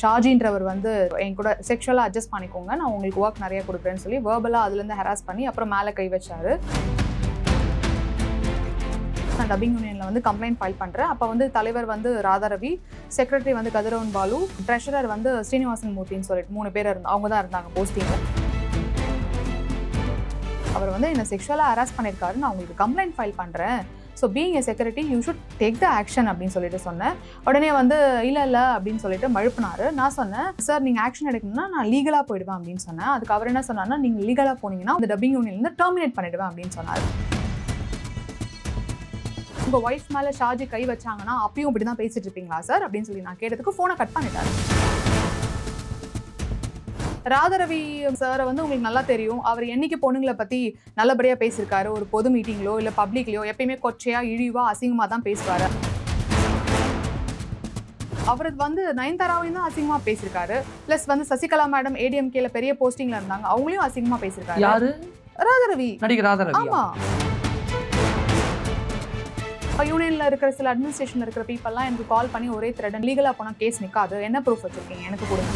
ஷாஜின்றவர் வந்து என் கூட செக்ஷுவலாக அட்ஜஸ்ட் பண்ணிக்கோங்க, நான் உங்களுக்கு ஒர்க் நிறைய கொடுக்குறேன்னு சொல்லி வேர்பலாக அதுலேருந்து ஹராஸ் பண்ணி அப்புறம் மேலே கை வச்சாரு. நான் டப்பிங் யூனியனில் வந்து கம்ப்ளைண்ட் ஃபைல் பண்ணுறேன். அப்போ வந்து தலைவர் வந்து ராதாரவி, செக்ரட்டரி வந்து கதிரவன் பாலு, ட்ரெஷரர் வந்து ஸ்ரீனிவாசன் மூர்த்தின்னு சொல்லிட்டு 3 பேர் அவங்க தான் இருந்தாங்க போஸ்டிங்கில். அவர் வந்து என்னை செக்ஷுவலாக ஹராஸ் பண்ணியிருக்காரு, நான் உங்களுக்கு கம்ப்ளைண்ட் ஃபைல் பண்ணுறேன். So being A security you should take the action அப்படின்னு சொல்லிட்டு சொன்னேன். உடனே வந்து இல்லை அப்படின்னு சொல்லிட்டு மழுப்பினாரு. நான் சொன்னேன், சார் நீங்கள் ஆக்ஷன் எடுக்கணும்னா நான் லீகலாக போயிடுவேன் அப்படின்னு சொன்னேன். அதுக்கு அவர் என்ன சொன்னார்னா, நீங்கள் லீகலாக போனீங்கன்னா அந்த டப்பிங் யூனியன்லேருந்து டெர்மினேட் பண்ணிடுவேன் அப்படின்னு சொன்னார். உங்கள் ஒய்ஃப் மேலே ஷாஜி கை வச்சாங்கன்னா அப்பயும் இப்படி தான் பேசிட்டு இருப்பீங்களா சார் அப்படின்னு சொல்லி நான் கேட்டதுக்கு ஃபோனை கட் பண்ணிட்டாரு. ராதாரவி சாரை வந்து உங்களுக்கு நல்லா தெரியும். அவர் என்னைக்கு பொண்ணுங்களை பற்றி நல்லபடியாக பேசியிருக்காரு. ஒரு பொது மீட்டிங்லோ இல்லை பப்ளிக்லையோ எப்பயுமே கொச்சையாக இழிவாக அசிங்கமாக தான் பேசுவார். அவர் வந்து நயன்தாராவையும் தான் அசிங்கமாக பேசியிருக்காரு. ப்ளஸ் வந்து சசிகலா மேடம் ஏடிஎம்கேல பெரிய போஸ்டிங்கில் இருந்தாங்க, அவங்களையும் அசிங்கமாக பேசியிருக்காரு. யாரு? ராதாரவி. நடிகர் ராதாரவி. ஆமாம். யூனியனில் இருக்கிற சில அட்மினிஸ்ட்ரேஷனில் இருக்கிற பீப்பிள்லாம் எனக்கு கால் பண்ணி ஒரே த்ரெட், லீகலாக போனால் கேஸ் நிற்காது, என்ன ப்ரூஃப் வச்சுருக்கீங்க எனக்கு கொடுங்க.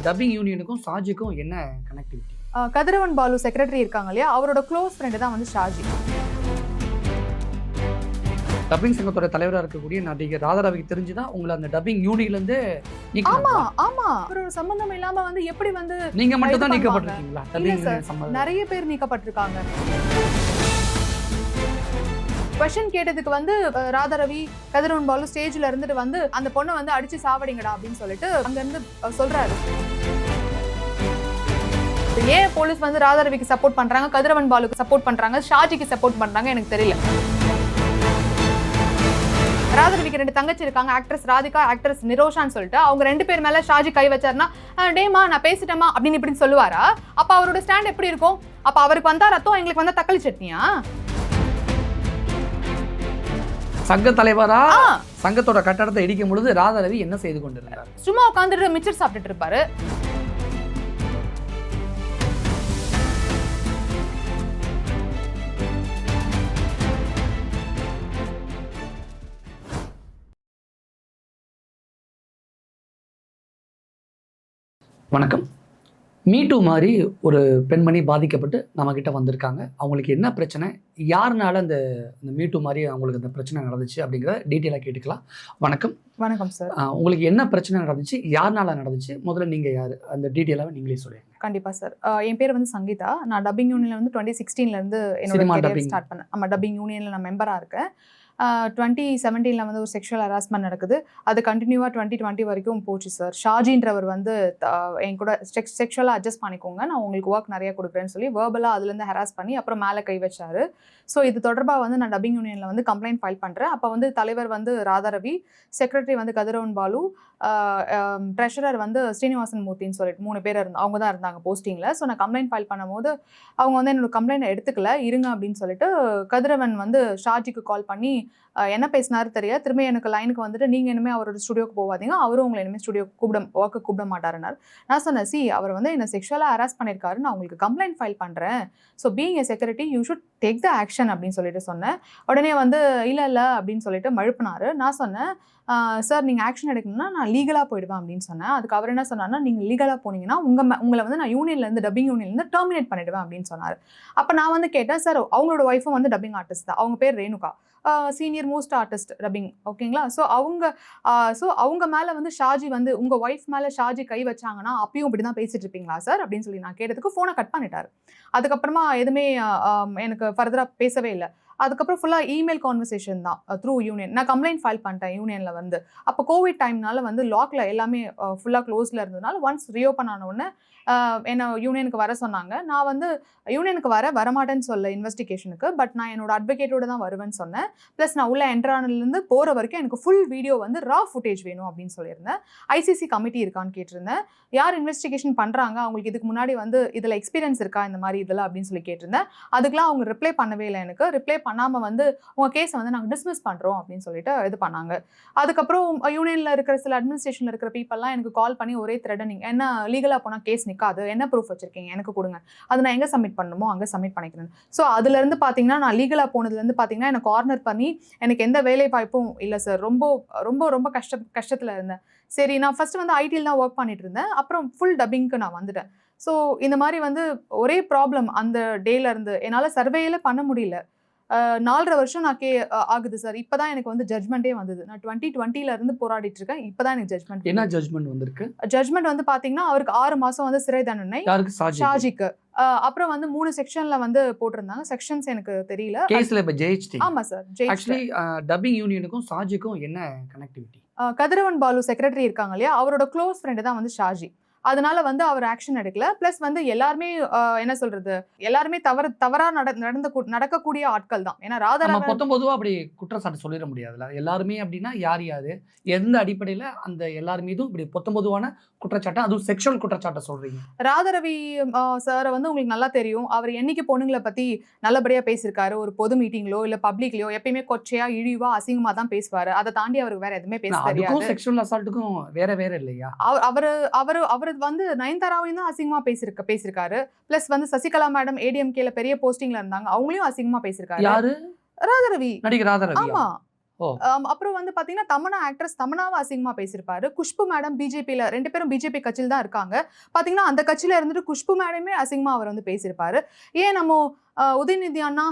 டப்பிங் யூனியனுக்கும் ஷாஜிக்கும் என்ன கனெக்டிவிட்டி? கதிரவன் பாலு செக்ரட்டரி இருக்காங்க இல்லையா, அவரோட க்ளோஸ் ஃப்ரெண்டு தான் வந்து ஷாஜி. டப்பிங் சங்கத்தோட தலைவராக இருக்கக்கூடிய நடிகர் ராதாரவிக்கு தெரிஞ்சுதான் உங்களை அந்த டப்பிங் யூனியன்லேருந்து ஆமா அவரோட சம்பந்தம் இல்லாம வந்து எப்படி வந்து நீங்க மட்டும் தான் நீக்கப்பட்டிருக்கீங்களா? நிறைய பேர் நீக்கப்பட்டிருக்காங்க. கொஸ்டின் கேட்டதுக்கு வந்து ராதாரவி கதிரவன் பாலு ஸ்டேஜ்ல இருந்துட்டு வந்து அந்த பொண்ணை வந்து அடிச்சு சாவடிங்கடா அப்படின்னு சொல்லிட்டு அங்க இருந்து சொல்றாரு. ஏன் போலீஸ் வந்து ராதாரவிக்கு சப்போர்ட் பண்றாங்க, கதிரவன் பாலுக்கு சப்போர்ட் பண்றாங்க, ஷாஜிக்கு சப்போர்ட் பண்றாங்க எனக்கு தெரியல. ராதாரவிக்கு 2 தங்கச்சி இருக்காங்க, ஆக்ட்ரஸ் ராதிகா, ஆக்ட்ரஸ் நிரோஷான்னு சொல்லிட்டு. அவங்க 2 பேர் மேல ஷாஜி கை வச்சாருன்னா டேமா நான் பேசிட்டேமா அப்படின்னு இப்படின்னு சொல்லுவாரா? அப்ப அவரோட ஸ்டாண்ட் எப்படி இருக்கும்? அப்ப அவருக்கு வந்தா ரத்தம், எங்களுக்கு வந்தா தக்காளி சட்னியா? சங்க தலைவரா சங்கத்தோட கட்டடத்தை இடிக்கும் பொழுது ராதாரவி என்ன செய்து கொண்டிருந்தார்? சும்மா உட்காந்துட்டு மிச்சர் சாப்பிட்டுட்டு இருப்பாரு. வணக்கம். மீட்டு மாதிரி ஒரு பெண்மணி பாதிக்கப்பட்டு நம்மக்கிட்ட வந்திருக்காங்க. அவங்களுக்கு என்ன பிரச்சனை, யாருனால இந்த மீட்டு மாதிரி அவங்களுக்கு இந்த பிரச்சனை நடந்துச்சு அப்படிங்கிற டீட்டெயிலாக கேட்டுக்கலாம். வணக்கம். வணக்கம் சார். உங்களுக்கு என்ன பிரச்சனை நடந்துச்சு, யாருனால நடந்துச்சு, முதல்ல நீங்கள் யார், அந்த டீட்டெயிலாக நீங்களே சொல்லுங்கள். கண்டிப்பாக சார். என் பேர் வந்து சங்கீதா. நான் டப்பிங் யூனியனில் வந்து 2016 என்னோட கரியர் ஸ்டார்ட் பண்ணேன். ஆமாம், டப்பிங் யூனியனில் நான் மெம்பராக இருக்கேன். 2017 வந்து ஒரு செக்ஷுவல் ஹராஸ்மெண்ட் நடக்குது. அது கண்டினியூவாக 2020 வரைக்கும் போச்சு சார். ஷாஜின்றவர் வந்து என் கூட செக்ஷுவலாக அட்ஜஸ்ட் பண்ணிக்கோங்க, நான் உங்களுக்கு ஒர்க் நிறைய கொடுக்குறேன்னு சொல்லி வேர்பலாக அதுலேருந்து ஹராஸ் பண்ணி அப்புறம் மேலே கை வச்சாரு. ஸோ இது தொடர்பாக வந்து நான் டப்பிங் யூனியனில் வந்து கம்ப்ளைண்ட் ஃபைல் பண்ணுறேன். அப்போ வந்து தலைவர் வந்து ராதாரவி, செக்ரட்டரி வந்து கதிரவன் பாலு, ட்ரெஷரர் வந்து ஸ்ரீனிவாசன் மூர்த்தின்னு சொல்லிட்டு 3 பேர் அவங்க தான் இருந்தாங்க போஸ்டிங்கில். ஸோ நான் கம்ப்ளைண்ட் ஃபைல் பண்ணும்போது அவங்க வந்து என்னோட கம்ப்ளைண்ட் எடுத்துக்கல, இருங்க அப்படின்னு சொல்லிட்டு கதிரவன் வந்து ஷாஜிக்கு கால் பண்ணி என்ன பேசினாரு தெரியாது, திரும்ப எனக்கு லைனுக்கு வந்துட்டு நீங்கள் இனிமேல் அவரோட ஸ்டுடியோக்கு போகாதீங்க, அவரும் உங்களை இனிமேல் ஸ்டுடியோக்கு ஒர்க்கு கூப்பிட மாட்டாருன்னார். நான் சொன்னேன், அவர் வந்து என்னை செக்ஷுவலாக ஹராஸ் பண்ணியிருக்காரு, நான் உங்களுக்கு கம்ப்ளைண்ட் ஃபைல் பண்ணுறேன். So being A security you should take the action அப்படின்னு சொல்லிட்டு சொன்னேன். உடனே வந்து இல்லை அப்படின்னு சொல்லிட்டு மழுப்பினாரு. நான் சொன்னேன், சார் நீங்கள் ஆக்ஷன் எடுக்கணும்னா நான் லீகலாக போயிடுவேன் அப்படின்னு சொன்னேன். அதுக்கு அவர் என்ன சொன்னார்னா, நீங்கள் லீகலாக போனீங்கன்னா உங்களை வந்து நான் யூனியன்லேருந்து டப்பிங் யூனியன்லேருந்து டெர்மினேட் பண்ணிடுவேன் அப்படின்னு சொன்னார். அப்போ நான் வந்து கேட்டேன், சார் அவங்களோட ஒய்ஃபும் வந்து டப்பிங் ஆர்டிஸ்ட் தான், அவங்க பேர் Renuka, senior most artist dubbing, ஓகேங்களா? ஸோ அவங்க மேலே வந்து ஷாஜி வந்து உங்கள் ஒய்ஃப் மேலே ஷாஜி கை வச்சாங்கன்னா அப்பயும் இப்படி தான் பேசிட்டு இருப்பீங்களா சார் அப்படின்னு சொல்லி நான் கேட்டதுக்கு ஃபோனை கட் பண்ணிட்டாரு. அதுக்கப்புறமா எதுவுமே எனக்கு ஃபர்தராக பேசவே இல்லை. அதுக்கப்புறம் ஃபுல்லாக இமெயில் கான்வர்சேஷன் தான் த்ரூ யூனியன். நான் கம்ப்ளைண்ட் ஃபைல் பண்ணிட்டேன் யூனியனில் வந்து. அப்போ கோவிட் டைம்னால வந்து லாக்ல எல்லாமே ஃபுல்லாக க்ளோஸில் இருந்ததுனால ஒன்ஸ் ரீஓப்பன் ஆன உடனே என்னை யூனியனுக்கு வர சொன்னாங்க. நான் வந்து யூனியனுக்கு வரமாட்டேன்னு சொல்ல இன்வெஸ்டிகேஷனுக்கு, பட் நான் என்னோட அட்வொகேட்டோட தான் வருவேன்னு சொன்னேன். ப்ளஸ் நான் உள்ள என்ட்ரானிலேருந்து போகிற வரைக்கும் எனக்கு ஃபுல் வீடியோ வந்து ரா ஃபுட்டேஜ் வேணும் அப்படின்னு சொல்லியிருந்தேன். ஐசிசி கமிட்டி இருக்கான்னு கேட்டிருந்தேன். யார் இன்வெஸ்டிகேஷன் பண்ணுறாங்க, அவங்களுக்கு இதுக்கு முன்னாடி வந்து இதில் எக்ஸ்பீரியன்ஸ் இருக்கா இந்த மாதிரி இதில் அப்படின்னு சொல்லி கேட்டிருந்தேன். அதுக்கெலாம் அவங்க ரிப்ளை பண்ணவே இல்லை. எனக்கு ரிப்ளை பண்ணாமல் வந்து உங்கள் கேஸை வந்து நாங்கள் டிஸ்மிஸ் பண்ணுறோம் அப்படின்னு சொல்லிட்டு இது பண்ணாங்க. அதுக்கப்புறம் யூனியனில் இருக்கிற சில அட்மினிஸ்ட்ரேஷனில் இருக்கிற பீப்பிள்லாம் எனக்கு கால் பண்ணி ஒரே த்ரெட்டனிங், என்ன லீகலாக போனால் கேஸ் நிற்காது, என்ன ப்ரூஃப் வச்சிருக்கீங்க எனக்கு கொடுங்க, அது நான் எங்கே சப்மிட் பண்ணணுமோ அங்கே சப்மிட் பண்ணிக்கிறேன். ஸோ அதுலேருந்து பார்த்தீங்கன்னா நான் லீகலாக போனதுலேருந்து பார்த்தீங்கன்னா எனக்கு கார்னர் பண்ணி எனக்கு எந்த வேலை வாய்ப்பும் இல்லை சார். ரொம்ப ரொம்ப ரொம்ப கஷ்டத்தில் இருந்தேன். சரி, நான் ஃபர்ஸ்ட் வந்து ஐடியில் தான் ஒர்க் பண்ணிட்டு இருந்தேன். அப்புறம் ஃபுல் டப்பிங்க்கு நான் வந்துட்டேன். ஸோ இந்த மாதிரி வந்து ஒரே ப்ராப்ளம் அந்த டேல இருந்து என்னால் சர்வேயில் பண்ண முடியல. 4.5 வருஷம் நான் ஆகுது சார். இப்பதான் எனக்கு வந்து ஜட்மெண்ட்டே வந்தது. நான் 2020ல இருந்து போராடிட்டு இருக்கேன். இப்பதான் எனக்கு ஜட்மெண்ட். என்ன ஜட்மெண்ட் வந்திருக்கு? ஜட்மெண்ட் வந்து பாத்தீங்கன்னா அவருக்கு 6 மாசம் வந்து சிறை தண்டனை. ஷாஜிக்கு. அப்புறம் வந்து 3 செக்ஷன்ல வந்து போட்டிருந்தாங்க. செக்ஷன்ஸ் எனக்கு தெரியல. கேஸ்ல இப்ப ஜெயிச்சிட்டீங்க. ஆமா சார். ஆக்சுவலி டப்பிங் யூனியனுக்கும் ஷாஜிக்கும் என்ன கனெக்டிவிட்டி? கதிரவன் பாலு செக்ரட்டரி இருக்காங்க இல்லையா, அவரோட க்ளோஸ் ஃப்ரெண்டு தான் வந்து ஷாஜி. அதனால வந்து அவர் ஆக்ஷன் எடுக்கல. பிளஸ் வந்து எல்லாருமே என்ன சொல்றது, எல்லாருமே தவறா நடக்கக்கூடிய ஆட்கள் தான். ஏன்னா ராதாரவி பொதுவா அப்படி குற்றச்சாட்டு சொல்லிட முடியாதுல்ல. எல்லாருமே அப்படின்னா யார் யாரு, எந்த அடிப்படையில அந்த எல்லார் மீதும் இப்படி பொதுவான குற்றச்சாட்டு, அதுவும் செக்ஷுவல் குற்றச்சாட்டை சொல்றீங்க? ராதாரவி சாரை வந்து உங்களுக்கு நல்லா தெரியும். அவர் என்னைக்கு பொண்ணுங்களை பத்தி நல்லபடியா பேசியிருக்காரு? ஒரு பொது மீட்டிங்லோ இல்ல பப்ளிக்லயோ எப்பயுமே கொச்சையா இழிவா அசிங்கமா தான் பேசுவாரு. அதை தாண்டி அவருக்கு வேற எதுவுமே பேச தெரியாது. செக்ஷுவல் அசால்ட்டுக்கும் வேற இல்லையா? அவரு வந்து நயன்தாராவையும் தான் அசிங்கமா பேசியிருக்காரு. பிளஸ் வந்து சசிகலா மேடம் ஏடிஎம்கேல பெரிய போஸ்டிங்ல இருந்தாங்க, அவங்களையும் அசிங்கமா பேசியிருக்காரு. யாரு? ராதாரவி. நடிகர் ராதாரவி. ஆமா. அப்புறம் வந்து பாத்தீங்கன்னா தமன்னா ஆக்ட்ரஸ் தமன்னாவை அசிங்கமா பேசியிருப்பாரு. குஷ்பு மேடம் பிஜேபியில, 2 பேரும் பிஜேபி கட்சியில தான் இருக்காங்க. பாத்தீங்கன்னா அந்த கட்சியில இருந்துட்டு குஷ்பு மேடமே அசிங்கமா அவர் வந்து பேசியிருப்பாரு. ஏன் நம்ம உதயநிதி அண்ணா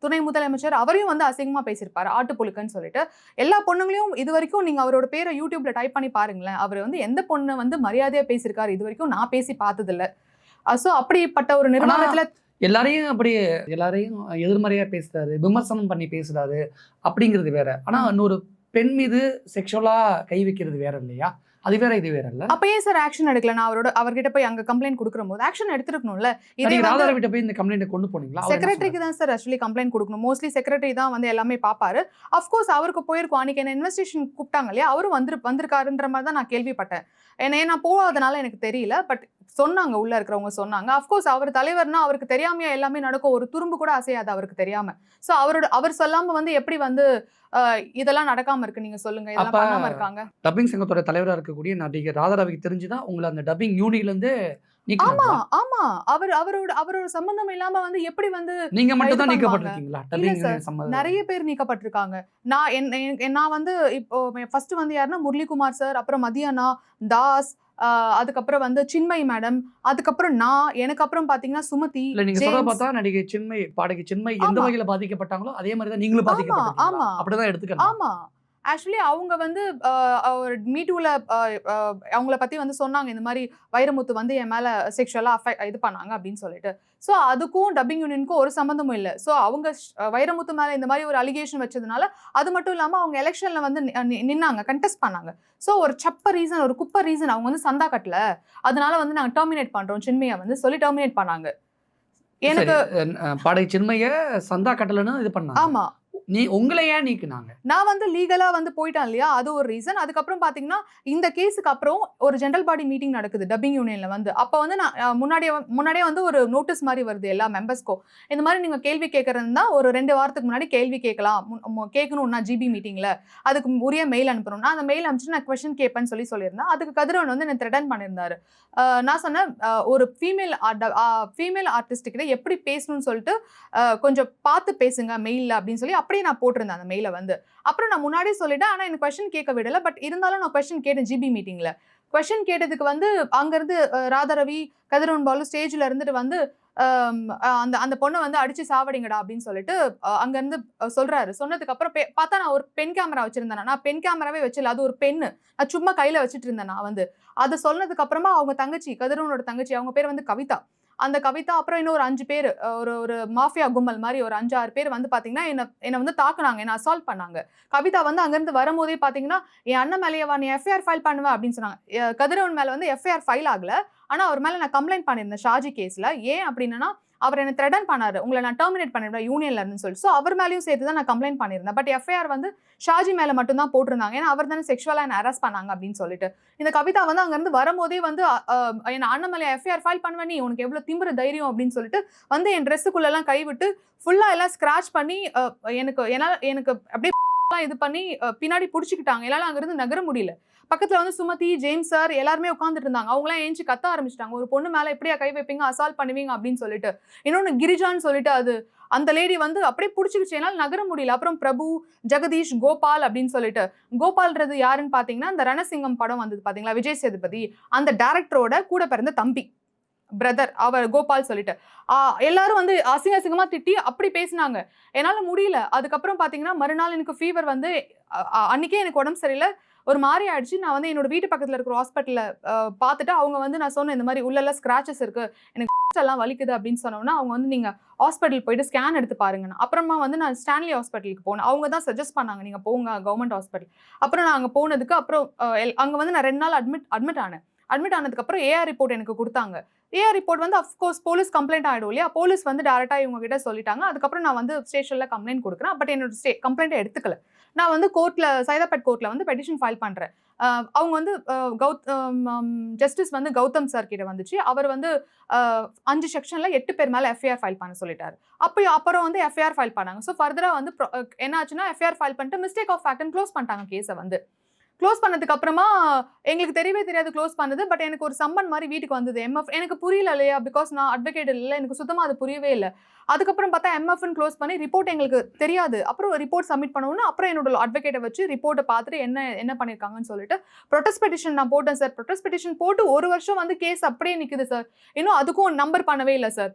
துணை முதலமைச்சர் அவரையும் வந்து அசிங்கமா பேசியிருப்பாரு, ஆட்டுப்புழுக்குன்னு சொல்லிட்டு. எல்லா பொண்ணுங்களையும் இது வரைக்கும் நீங்க அவரோட பேரை யூடியூப்ல டைப் பண்ணி பாருங்களேன். அவர் வந்து எந்த பொண்ணை வந்து மரியாதையா பேசியிருக்காரு இது வரைக்கும் நான் பேசி பார்த்தது இல்ல. சோ அப்படிப்பட்ட ஒரு நிர்வாகத்துல எல்லாரையும் எதிர்மறையா பேசுறாரு, விமர்சனம் பண்ணி பேசுறாரு அப்படிங்கிறது வேற. ஆனா இன்னொரு பெண் மீது செக்ஷுவலா கை வைக்கிறது வேற இல்லையா? அது வேற இது வேற இல்ல. அப்ப ஏன் சார் ஆக்ஷன் எடுக்கல? நான் அவர்கிட்ட போய் அங்க கம்ப்ளைண்ட் கொடுக்கும் போது ஆக்ஷன் எடுத்துருக்கணும்ல. இதே ராதாரவிட்ட போய் இந்த கம்ப்ளைண்ட் கொண்டு போனீங்களா? செக்ரட்டரிக்கு தான் சார் ஆக்சுவலி கம்ப்ளைண்ட் கொடுக்கணும். மோஸ்ட்லி செக்ரட்டரி தான் வந்து எல்லாமே பாப்பாரு. அஃப்கோர்ஸ் அவருக்கு போயிருக்கும். அன்னைக்கு என்ன இன்வெஸ்டிகேஷன் கூப்பிட்டாங்க இல்லையா, அவரும் வந்திருக்காருன்ற மாதிரி தான் நான் கேள்விப்பட்டேன். நான் போகாதனால எனக்கு தெரியல. பட் சொன்னாங்க, உள்ள இருக்கிறவங்க சொன்னாங்க. அஃப்கோர்ஸ் அவர் தலைவர்னா அவருக்கு தெரியாமையா எல்லாமே நடக்கும். ஒரு துரும்பு கூட அசையாது அவருக்கு தெரியாம. சோ அவர் சொல்லாம வந்து எப்படி வந்து இதெல்லாம் நடக்காம இருக்கு நீங்க சொல்லுங்க? இதெல்லாம் பண்ணாம இருக்காங்க. டப்பிங் சங்கத்தோட தலைவரா இருக்கக்கூடிய நடிகர் ராதாரவிக்கு தெரிஞ்சுதான் உங்களை அந்த டப்பிங் யூனியன்ல இருந்து ஆமா ஆமா அவரோட சம்பந்தம் இல்லாம வந்து எப்படி வந்து நீங்க மட்டும் தான் நீக்கப்பட்டிருக்கீங்களா? நிறைய பேர் நீக்கப்பட்டிருக்காங்க. நான் வந்து இப்போ ஃபர்ஸ்ட் வந்து யாருன்னா முரளிகுமார் சார், அப்புறம் மதியானா தாஸ், அதுக்கப்புறம் வந்து சின்மயி மேடம், அதுக்கப்புறம் எனக்கு அப்புறம் பாத்தீங்கன்னா சுமதி. நீங்க சொல்ற பார்த்தா நடிகை சின்மயி, பாடகி சின்மயி எந்த வகையில பாதிக்கப்பட்டாங்களோ அதே மாதிரி தான் நீங்களும் பாதிக்கப்பட்டீங்க. ஆமா, அப்படிதான் எடுத்துக்கணும். ஆமா, ஆக்சுவலி அவங்க வந்து மீட்டூல அவங்கள பத்தி வந்து சொன்னாங்க, இந்த மாதிரி வைரமுத்து வந்து என் மேல செக்ஷுவலா இது பண்ணாங்க அப்படின்னு சொல்லிட்டு. ஸோ அதுக்கும் டப்பிங் யூனியனுக்கும் ஒரு சம்பந்தமும் இல்லை. ஸோ அவங்க வைரமுத்து மேல இந்த மாதிரி ஒரு அலிகேஷன் வச்சதுனால, அது மட்டும் இல்லாம அவங்க எலெக்ஷன்ல வந்து நின்னாங்க, கண்டெஸ்ட் பண்ணாங்க. ஸோ ஒரு ரீசன், ஒரு குப்பை ரீசன், அவங்க வந்து சந்தா கட்டல, அதனால வந்து நாங்க டெர்மினேட் பண்றோம் சின்மையை வந்து சொல்லி டெர்மினேட் பண்ணாங்க. எனக்கு பாடகி சின்மையை சந்தா கட்டலன்னு இது பண்ணாங்க. ஆமா, உங்களை ஏன் நீக்குனாங்க? நான் வந்து லீகலா வந்து போயிட்டேன் இல்லையா, அது ஒரு ரீசன். அதுக்கப்புறம் பாத்தீங்கன்னா இந்த கேஸுக்கு அப்புறம் ஒரு ஜெனரல் பாடி மீட்டிங் நடக்குது டப்பிங் யூனியன்ல வந்து. அப்ப வந்து நான் முன்னாடியே வந்து ஒரு நோட்டீஸ் மாதிரி வருது எல்லா மெம்பர்ஸ்க்கும். இந்த மாதிரி நீங்க கேள்வி கேட்கறதுனா ஒரு 2 வாரத்துக்கு முன்னாடி கேள்வி கேட்கணும்னா ஜிபி மீட்டிங்ல அதுக்கு உரிய மெயில் அனுப்பணும். நான் அந்த மெயில் அனுப்பிச்சு நான் கொஸ்டின் கேட்பேன்னு சொல்லியிருந்தேன். அதுக்கு கதிரவன் வந்து என்ன த்ரெட்டன் பண்ணியிருந்தாரு. நான் சொன்னேன், ஒரு ஃபீமேல் ஆர்டிஸ்ட் கிட்ட எப்படி பேசணும்னு சொல்லிட்டு கொஞ்சம் பார்த்து பேசுங்க மெயில்ல அப்படின்னு சொல்லி அப்படியே நான் போட்டிருந்தேன் அந்த மெயில வந்து. அப்புறம் நான் முன்னாடியே சொல்லிட்டேன், ஆனா எனக்கு கொஸ்டின் கேட்க விடல. பட் இருந்தாலும் நான் கொஸ்டின் கேட்டேன் ஜிபி மீட்டிங்ல. கொஸ்டின் கேட்டதுக்கு வந்து அங்கிருந்து ராதாரவி, கதிரவன் பாலு ஸ்டேஜ்ல இருந்துட்டு வந்து அந்த பொண்ணை வந்து அடிச்சு சாவடிங்கடா அப்படின்னு சொல்லிட்டு அங்க இருந்து சொல்றாரு. சொன்னதுக்கு அப்புறம் பார்த்தா நான் ஒரு பென் கேமரா வச்சிருந்தேன். நான் பென் கேமராவே வச்சிடல, அது ஒரு பெண்ணு நான் சும்மா கையில வச்சுட்டு இருந்தேன். நான் வந்து அதை சொன்னதுக்கு அப்புறமா அவங்க தங்கச்சி, கதிரவனோட தங்கச்சி, அவங்க பேர் வந்து கவிதா. அந்த கவிதா அப்புறம் இன்னும் ஒரு 5 பேர், ஒரு மாஃபியா கும்பல் மாதிரி ஒரு 5-6 பேர் வந்து பாத்தீங்கன்னா என்ன வந்து தாக்குனாங்க, என்ன அசால்ட் பண்ணாங்க. கவிதா வந்து அங்கிருந்து வரும்போதே பாத்தீங்கன்னா என் அண்ணன் மேலேயவா நீ எஃப்ஐஆர் ஃபைல் பண்ணுவேன் அப்படின்னு சொன்னாங்க. கதிரவன் மேல வந்து எஃப்ஐஆர் ஃபைல் ஆகல, ஆனா அவர் மேல நான் கம்ப்ளைண்ட் பண்ணியிருந்தேன் ஷாஜி கேஸ்ல. ஏன் அப்படின்னா அவர் என்ன த்ரெட்டன் பண்ணாரு, உங்களை நான் டெர்மினேட் பண்ணிடுவேன் யூனியன்ல இருந்து சொல்லிட்டு. ஸோ அவர் மேலேயும் சேர்த்து தான் நான் கம்ப்ளைண்ட் பண்ணியிருந்தேன். பட் எஃப்ஐஆர் வந்து ஷாஜி மேல மட்டும் தான் போட்டிருந்தாங்க. ஏன்னா அவர் தானே செக்ஷுவலா என்ன அரெஸ்ட் பண்ணாங்க அப்படின்னு சொல்லிட்டு. இந்த கவிதா வந்து அங்கிருந்து வரும்போதே வந்து என்ன அண்ணாமலை எஃப்ஐஆர் ஃபைல் பண்ணுவேன், நீ உனக்கு எவ்வளவு திமிரு தைரியம் அப்படின்னு சொல்லிட்டு வந்து என் ட்ரெஸ்ஸுக்குள்ள எல்லாம் கைவிட்டு ஃபுல்லா எல்லாம் ஸ்கிராச் பண்ணி எனக்கு அப்படியே இது பண்ணி பின்னாடி புடிச்சுக்கிட்டாங்க. என்னால அங்கிருந்து நகர முடியல. பக்கத்துல வந்து சுமதி, ஜேம்ஸ் சார் எல்லாருமே உட்காந்துட்டு இருந்தாங்க. அவங்க எல்லாம் ஏஞ்சி கத்த ஆரம்பிச்சிட்டாங்க, ஒரு பொண்ணு மேல எப்படியா கை வைப்பீங்க, அசால்ட் பண்ணுவீங்க அப்படின்னு சொல்லிட்டு. இன்னொன்னு கிரிஜான்னு சொல்லிட்டு அந்த லேடி வந்து அப்படியே புடிச்சுக்கிச்சு, என்னால நகர முடியல. அப்புறம் பிரபு, ஜெகதீஷ், கோபால் அப்படின்னு சொல்லிட்டு. கோபால்ன்றது யாருன்னு பாத்தீங்கன்னா இந்த ரணசிங்கம் படம் வந்தது பாத்தீங்களா, விஜய் சேதுபதி, அந்த டைரக்டரோட கூட பிறந்த தம்பி, பிரதர், அவர் கோபால் சொல்லிட்டு. எல்லாரும் வந்து அசிங்கமா திட்டி அப்படி பேசினாங்க. என்னால முடியல. அதுக்கப்புறம் பாத்தீங்கன்னா மறுநாள் எனக்கு ஃபீவர் வந்து அன்னைக்கே எனக்கு உடம்பு சரியில்லை, ஒரு மாதிரி ஆயிடுச்சு. நான் வந்து என்னோட வீட்டு பக்கத்துல இருக்கிற ஹாஸ்பிட்டல்ல பார்த்துட்டு அவங்க வந்து நான் சொன்னேன் இந்த மாதிரி உள்ளெல்லாம் ஸ்கிராச்சஸ் இருக்கு, எனக்கு எல்லாம் வலிக்குது அப்படின்னு சொன்னோம்னா அவங்க வந்து நீங்க ஹாஸ்பிட்டல் போயிட்டு ஸ்கேன் எடுத்து பாருங்க. அப்புறமா வந்து நான் ஸ்டான்லி ஹாஸ்பிட்டலுக்கு போனேன். அவங்க தான் சஜஸ்ட் பண்ணாங்க நீங்க போங்க கவர்மெண்ட் ஹாஸ்பிட்டல். அப்புறம் நான் அங்க போனதுக்கு அப்புறம் அங்க வந்து நான் 2 நாள் அட்மிட் ஆனேன். அட்மிட் ஆனதுக்கு அப்புறம் ஏஆர் ரிப்போர்ட் எனக்கு கொடுத்தாங்க. ஏஆர் ரிப்போர்ட் வந்து அஃப்கோர்ஸ் போலீஸ் கம்ப்ளைண்ட் ஆயிடும் இல்லையா, போலீஸ் வந்து டேரக்டா இவங்க கிட்ட சொல்லிட்டாங்க. அதுக்கப்புறம் நான் வந்து ஸ்டேஷன்ல கம்ப்ளைண்ட் கொடுக்குறேன். பட் என்னோட கம்ப்ளைண்ட் எடுத்துக்கல. நான் வந்து கோர்ட்ல, சைதாப்பேட் கோர்ட்ல வந்து பெட்டிஷன் ஃபைல் பண்றேன். அவங்க வந்து ஜஸ்டிஸ் வந்து கௌதம் சார் கிட்ட வந்துச்சு. அவர் வந்து 5 செக்ஷன்ல 8 பேர் மேல எஃப்ஐஆர் ஃபைல் பண்ண சொல்லிட்டாரு. அப்புறம் வந்து எஃப்ஐஆர் ஃபைல் பண்ணாங்க. ஸோ ஃபர்தரா வந்து என்ன ஆச்சுன்னா எஃப்ஐஆர் ஃபைல் பண்ணிட்டு மிஸ்டேக் ஆஃப் ஃபேக்ட்னு க்ளோஸ் பண்ணிட்டாங்க கேஸை வந்து. க்ளோஸ் பண்ணதுக்கு அப்புறமா எங்களுக்கு தெரியவே தெரியாது க்ளோஸ் பண்ணது. பட் எனக்கு ஒரு சம்மன் மாதிரி வீட்டுக்கு வந்தது. எம்எஃப் எனக்கு புரியல இல்லையா, பிகாஸ் நான் அட்வொகேட் இல்லை, எனக்கு சுத்தமா அது புரியவே இல்லை. அதுக்கப்புறம் பார்த்தா எம்எஃப்னு க்ளோஸ் பண்ணி ரிப்போர்ட் எங்களுக்கு தெரியாது. அப்புறம் ரிப்போர்ட் சப்மிட் பண்ணணும்னு அப்புறம் என்னோட அட்வொகேட்டை வச்சு ரிப்போர்ட்டை பார்த்துட்டு என்ன பண்ணியிருக்காங்கன்னு சொல்லிட்டு ப்ரொடெஸ்ட் பெட்டிஷன் நான் போட்டேன் சார். ப்ரொடெஸ்ட் பெட்டிஷன் போட்டு 1 வருஷம் வந்து கேஸ் அப்படியே நிக்குது சார். இன்னும் அதுக்கும் நம்பர் பண்ணவே இல்லை சார்.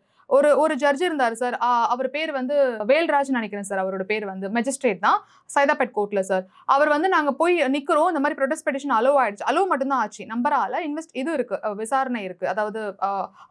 ஒரு ஜட்ஜ் இருந்தார் சார், அவர் பேர் வந்து வேல்ராஜ் நினைக்கிறேன் சார். அவரோட பேர் வந்து மெஜிஸ்ட்ரேட் தான், சைதாப்பேட் கோர்ட்ல சார். அவர் வந்து நாங்க போய் நிக்கிறோம், இந்த மாதிரி ப்ரொடெஸ்ட் பெட்டிஷன் அலோவ் ஆயிடுச்சு. அலோவ் மட்டும் தான் ஆச்சு, நம்பரால இது இருக்கு, விசாரணை இருக்கு, அதாவது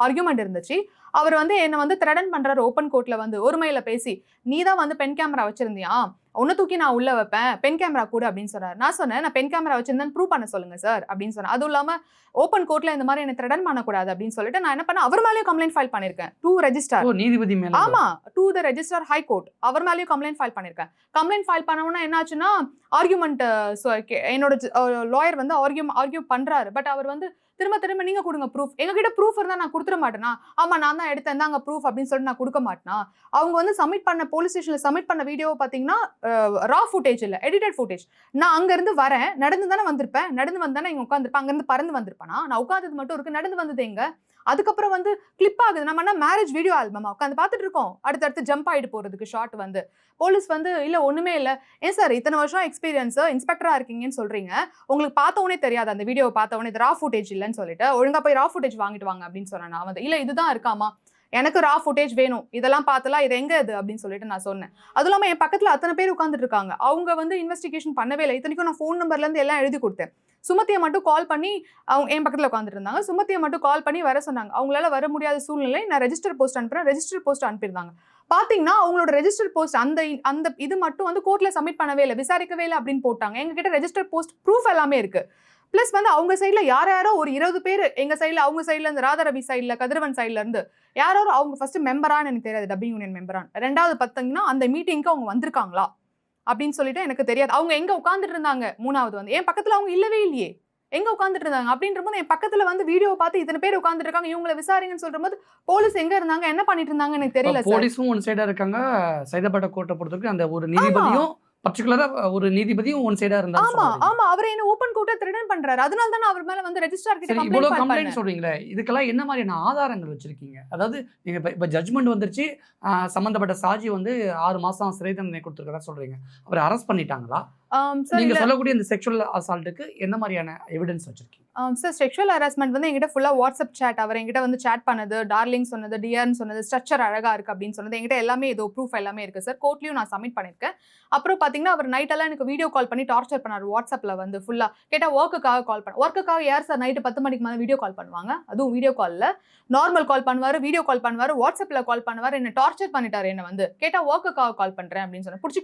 ஆர்கியூமெண்ட் இருந்துச்சு. அவர் வந்து என்ன வந்து த்ரெடன் பண்றாரு ஓப்பன் கோர்ட்ல வந்து ஒருமையில பேசி, நீ தான் வந்து பென் கேமரா வச்சிருந்தியா, உன்னை தூக்கி நான் உள்ள வைப்பேன், பென் கேமரா கூட அப்படின்னு சொன்னார். நான் சொன்னேன் நான் பென் கேமரா வச்சிருந்தேன் ப்ரூவ் பண்ண சொல்லுங்க சார் அப்படின்னு சொன்னேன். அதுவும் இல்லாம ஓப்பன் கோர்ட்ல இந்த மாதிரி என்ன த்ரெடன் பண்ணக்கூடாது அப்படின்னு சொல்லிட்டு நான் என்ன பண்ணேன், அவர் மேலேயும் கம்ப்ளைண்ட் ஃபைல் பண்ணிருக்கேன். டு ரெஜிஸ்டர் நீதிபதி மேல, ஆமா, to the register high court, அவர் மேலேயும் கம்ப்ளைண்ட் ஃபைல் பண்ணிருக்கேன். கம்ப்ளைண்ட் ஃபைல் பண்ணவுன்னா என்ன ஆச்சுன்னா ஆர்கியூமெண்ட், என்னோட லாயர் வந்து ஆர்கியூ பண்றாரு. பட் அவர் வந்து திரும்ப நீங்க கொடுங்க ப்ரூஃப், எங்ககிட்ட ப்ரூஃப் இருந்தா நான் கொடுத்துட மாட்டேனா, ஆமா நான் தான் எடுத்தேன் தாங்க ப்ரூஃப் அப்படின்னு சொல்லிட்டு நான் கொடுக்க மாட்டேனா. அவங்க வந்து சப்மிட் பண்ண போலீஸ் ஸ்டேஷன்ல சப்மிட் பண்ண வீடியோ பாத்தீங்கன்னா ரா ஃபுட்டேஜ் இல்ல, எடிட்டட் ஃபுட்டேஜ். நான் அங்க இருந்து வரேன், நடந்து தானே வந்திருப்பேன், நடந்து வந்தானே இங்க உட்காந்துருப்பேன், அங்க இருந்து பறந்து வந்திருப்பேனா, நான் உட்காந்தது மட்டும் இருக்கு, நடந்து வந்தது எங்க. அதுக்கப்புறம் வந்து கிளிப் ஆகுது, நம்ம என்ன மேரேஜ் வீடியோ ஆல்பமா உட்காந்து பார்த்துட்டு இருக்கோம், அடுத்தடுத்து ஜம்ப் ஆயிட்டு போறதுக்கு ஷார்ட் வந்து. போலீஸ் வந்து இல்ல ஒண்ணுமே இல்ல, ஏன் சார் இத்தனை வருஷம் எக்ஸ்பீரியன்ஸ் இன்ஸ்பெக்டரா இருக்கீங்கன்னு சொல்றீங்க, உங்களுக்கு பார்த்தவனே தெரியாது அந்த வீடியோவை பார்த்தவனே இது ரா ஃபுட்டேஜ் இல்லைன்னு சொல்லிட்டு ஒழுங்கா போய் ரா ஃபுட்டேஜ் வாங்கிட்டு வாங்க அப்படின்னு சொன்னேன். நான் வந்து இல்ல இதுதான் இருக்காமா, எனக்கு ரா ஃபுட்டேஜ் வேணும், இதெல்லாம் பார்த்தலாம், இது எங்க இது அப்படின்னு சொல்லிட்டு நான் சொன்னேன். அதுவும் இல்லாம என் பக்கத்துல அத்தனை பேர் உட்காந்துட்டு இருக்காங்க, அவங்க வந்து இன்வெஸ்டிகேஷன் பண்ணவே இல்லை. இத்தனைக்கும் நான் ஃபோன் நம்பர்ல இருந்து எல்லாம் எழுதி கொடுத்தேன். சுமதியை மட்டும் கால் பண்ணி, அவங்க என் பக்கத்துல உட்காந்துட்டு இருந்தாங்க, சுமதியை மட்டும் கால் பண்ணி வர சொன்னாங்க. அவங்களால வர முடியாத சூழ்நிலை, நான் ரெஜிஸ்டர் போஸ்ட் அனுப்புறேன், ரெஜிஸ்டர் போஸ்ட் அனுப்பியிருந்தாங்க. பாத்தீங்கன்னா அவங்களோட ரெஜிஸ்டர் போஸ்ட் அந்த இது மட்டும் வந்து கோர்ட்ல சப்மிட் பண்ணவே இல்லை, விசாரிக்கவே இல்லை அப்படின்னு போட்டாங்க. எங்ககிட்ட ரெஜிஸ்டர் போஸ்ட் ப்ரூஃப் எல்லாமே இருக்கு. பிளஸ் வந்து அவங்க சைட்ல யாரோ ஒரு 20 பேர், எங்க சைட்ல, அவங்க சைட்ல இருந்து ராதா ரவி சைட்ல, கதிரவன் சைட்ல இருந்து யாரோ அவங்க ஃபர்ஸ்ட் மெம்பரான்னு எனக்கு தெரியாது, டப்பிங் யூனியன் மெம்பரான். 2வது பார்த்தீங்கன்னா அந்த மீட்டிங்க்கு அவங்க வந்திருக்காங்களா அப்படின்னு சொல்லிட்டு எனக்கு தெரியாது. அவங்க எங்க உட்காந்துட்டு இருந்தாங்க, 3வது வந்து என் பக்கத்துல அவங்க இல்லவே இல்லையே, எங்க உட்காந்துட்டு இருந்தாங்க அப்படின்ற போது என் பக்கத்துல வந்து வீடியோ பார்த்து இத்தனை பேர் உட்காந்துட்டு இருக்காங்க, இவங்களை விசாரிங்கன்னு சொல்ற போது போலீஸ் எங்க இருந்தாங்க, என்ன பண்ணிட்டு இருந்தாங்க எனக்கு தெரியல. போலீஸும் ஒன் சைடா இருக்காங்க, சைதாப்பேட்டை கோர்ட்டை பொறுத்தவரைக்கும் அந்த ஒரு நீதிபதியும் பர்టిక్యులரா ஒரு நீதிபதியும் ஒன் சைடா இருந்தா. ஆமா அவரே என்ன ஓபன் கோர்ட்டை த்ரெட்டன் பண்றாரு, அதனால தான் அவர் மேல வந்து ரெஜிஸ்ட்ரார் கிட்ட கம்ப்ளைண்ட் சொல்றீங்களே, இதுக்கெல்லாம் என்ன மாதிரியான ஆதாரங்கள் வச்சிருக்கீங்க? அதாவது நீங்க இப்ப ஜட்ஜ்மெண்ட் வந்துருச்சு, சம்பந்தப்பட்ட சாஜி வந்து 6 மாசம் சிறை தண்டனை கொடுத்துருக்கதா சொல்றீங்க, அவர் அரெஸ்ட் பண்ணிட்டாங்களா? நீங்க சொல்லக்கூடிய இந்த செக்ஷுவல் அசால்ட்டுக்கு என்ன மாதிரியான எவிடன்ஸ் வச்சிருக்கீங்க? சார் செக்ஷுவல் ஹராஸ்மெண்ட் வந்து என்கிட்ட ஃபுல்லா வாட்ஸ்அப் சேட், அவர் என்கிட்ட வந்து சேட் பண்ணது, டார்லிங் சொன்னது, டியர்னு சொன்னது, ஸ்ட்ரக்சர் அழகா இருக்கு அப்படின்னு சொன்னது, என்கிட்ட எல்லாமே ஏதோ ப்ரூஃப் எல்லாமே இருக்கு சார். கோர்ட்லயும் நான் சப்மிட் பண்ணிருக்கேன். அப்புறம் பாத்தீங்கன்னா அவர் நைட் எல்லாம் எனக்கு வீடியோ கால் பண்ணி டார்ச்சர் பண்ணாரு வாட்ஸ்அப்ல வந்து ஃபுல்லா. கேட்டா ஒர்க்குக்காக கால் பண்ண, ஒர்க்குக்காக யார் சார் நைட்டு 10 மணிக்கு மேலே வீடியோ கால் பண்ணுவாங்க, அதுவும் வீடியோ கால்ல நார்மல் கால் பண்ணுவாரு, வீடியோ கால் பண்ணுவாரு, வாட்ஸ்அப்ல கால் பண்ணுவாரு, என்ன டார்ச்சர் பண்ணிட்டாரு. என்ன வந்து கேட்டா ஒர்க்குக்காக கால் பண்றேன் அப்படின்னு சொன்னேன். பிடிச்சி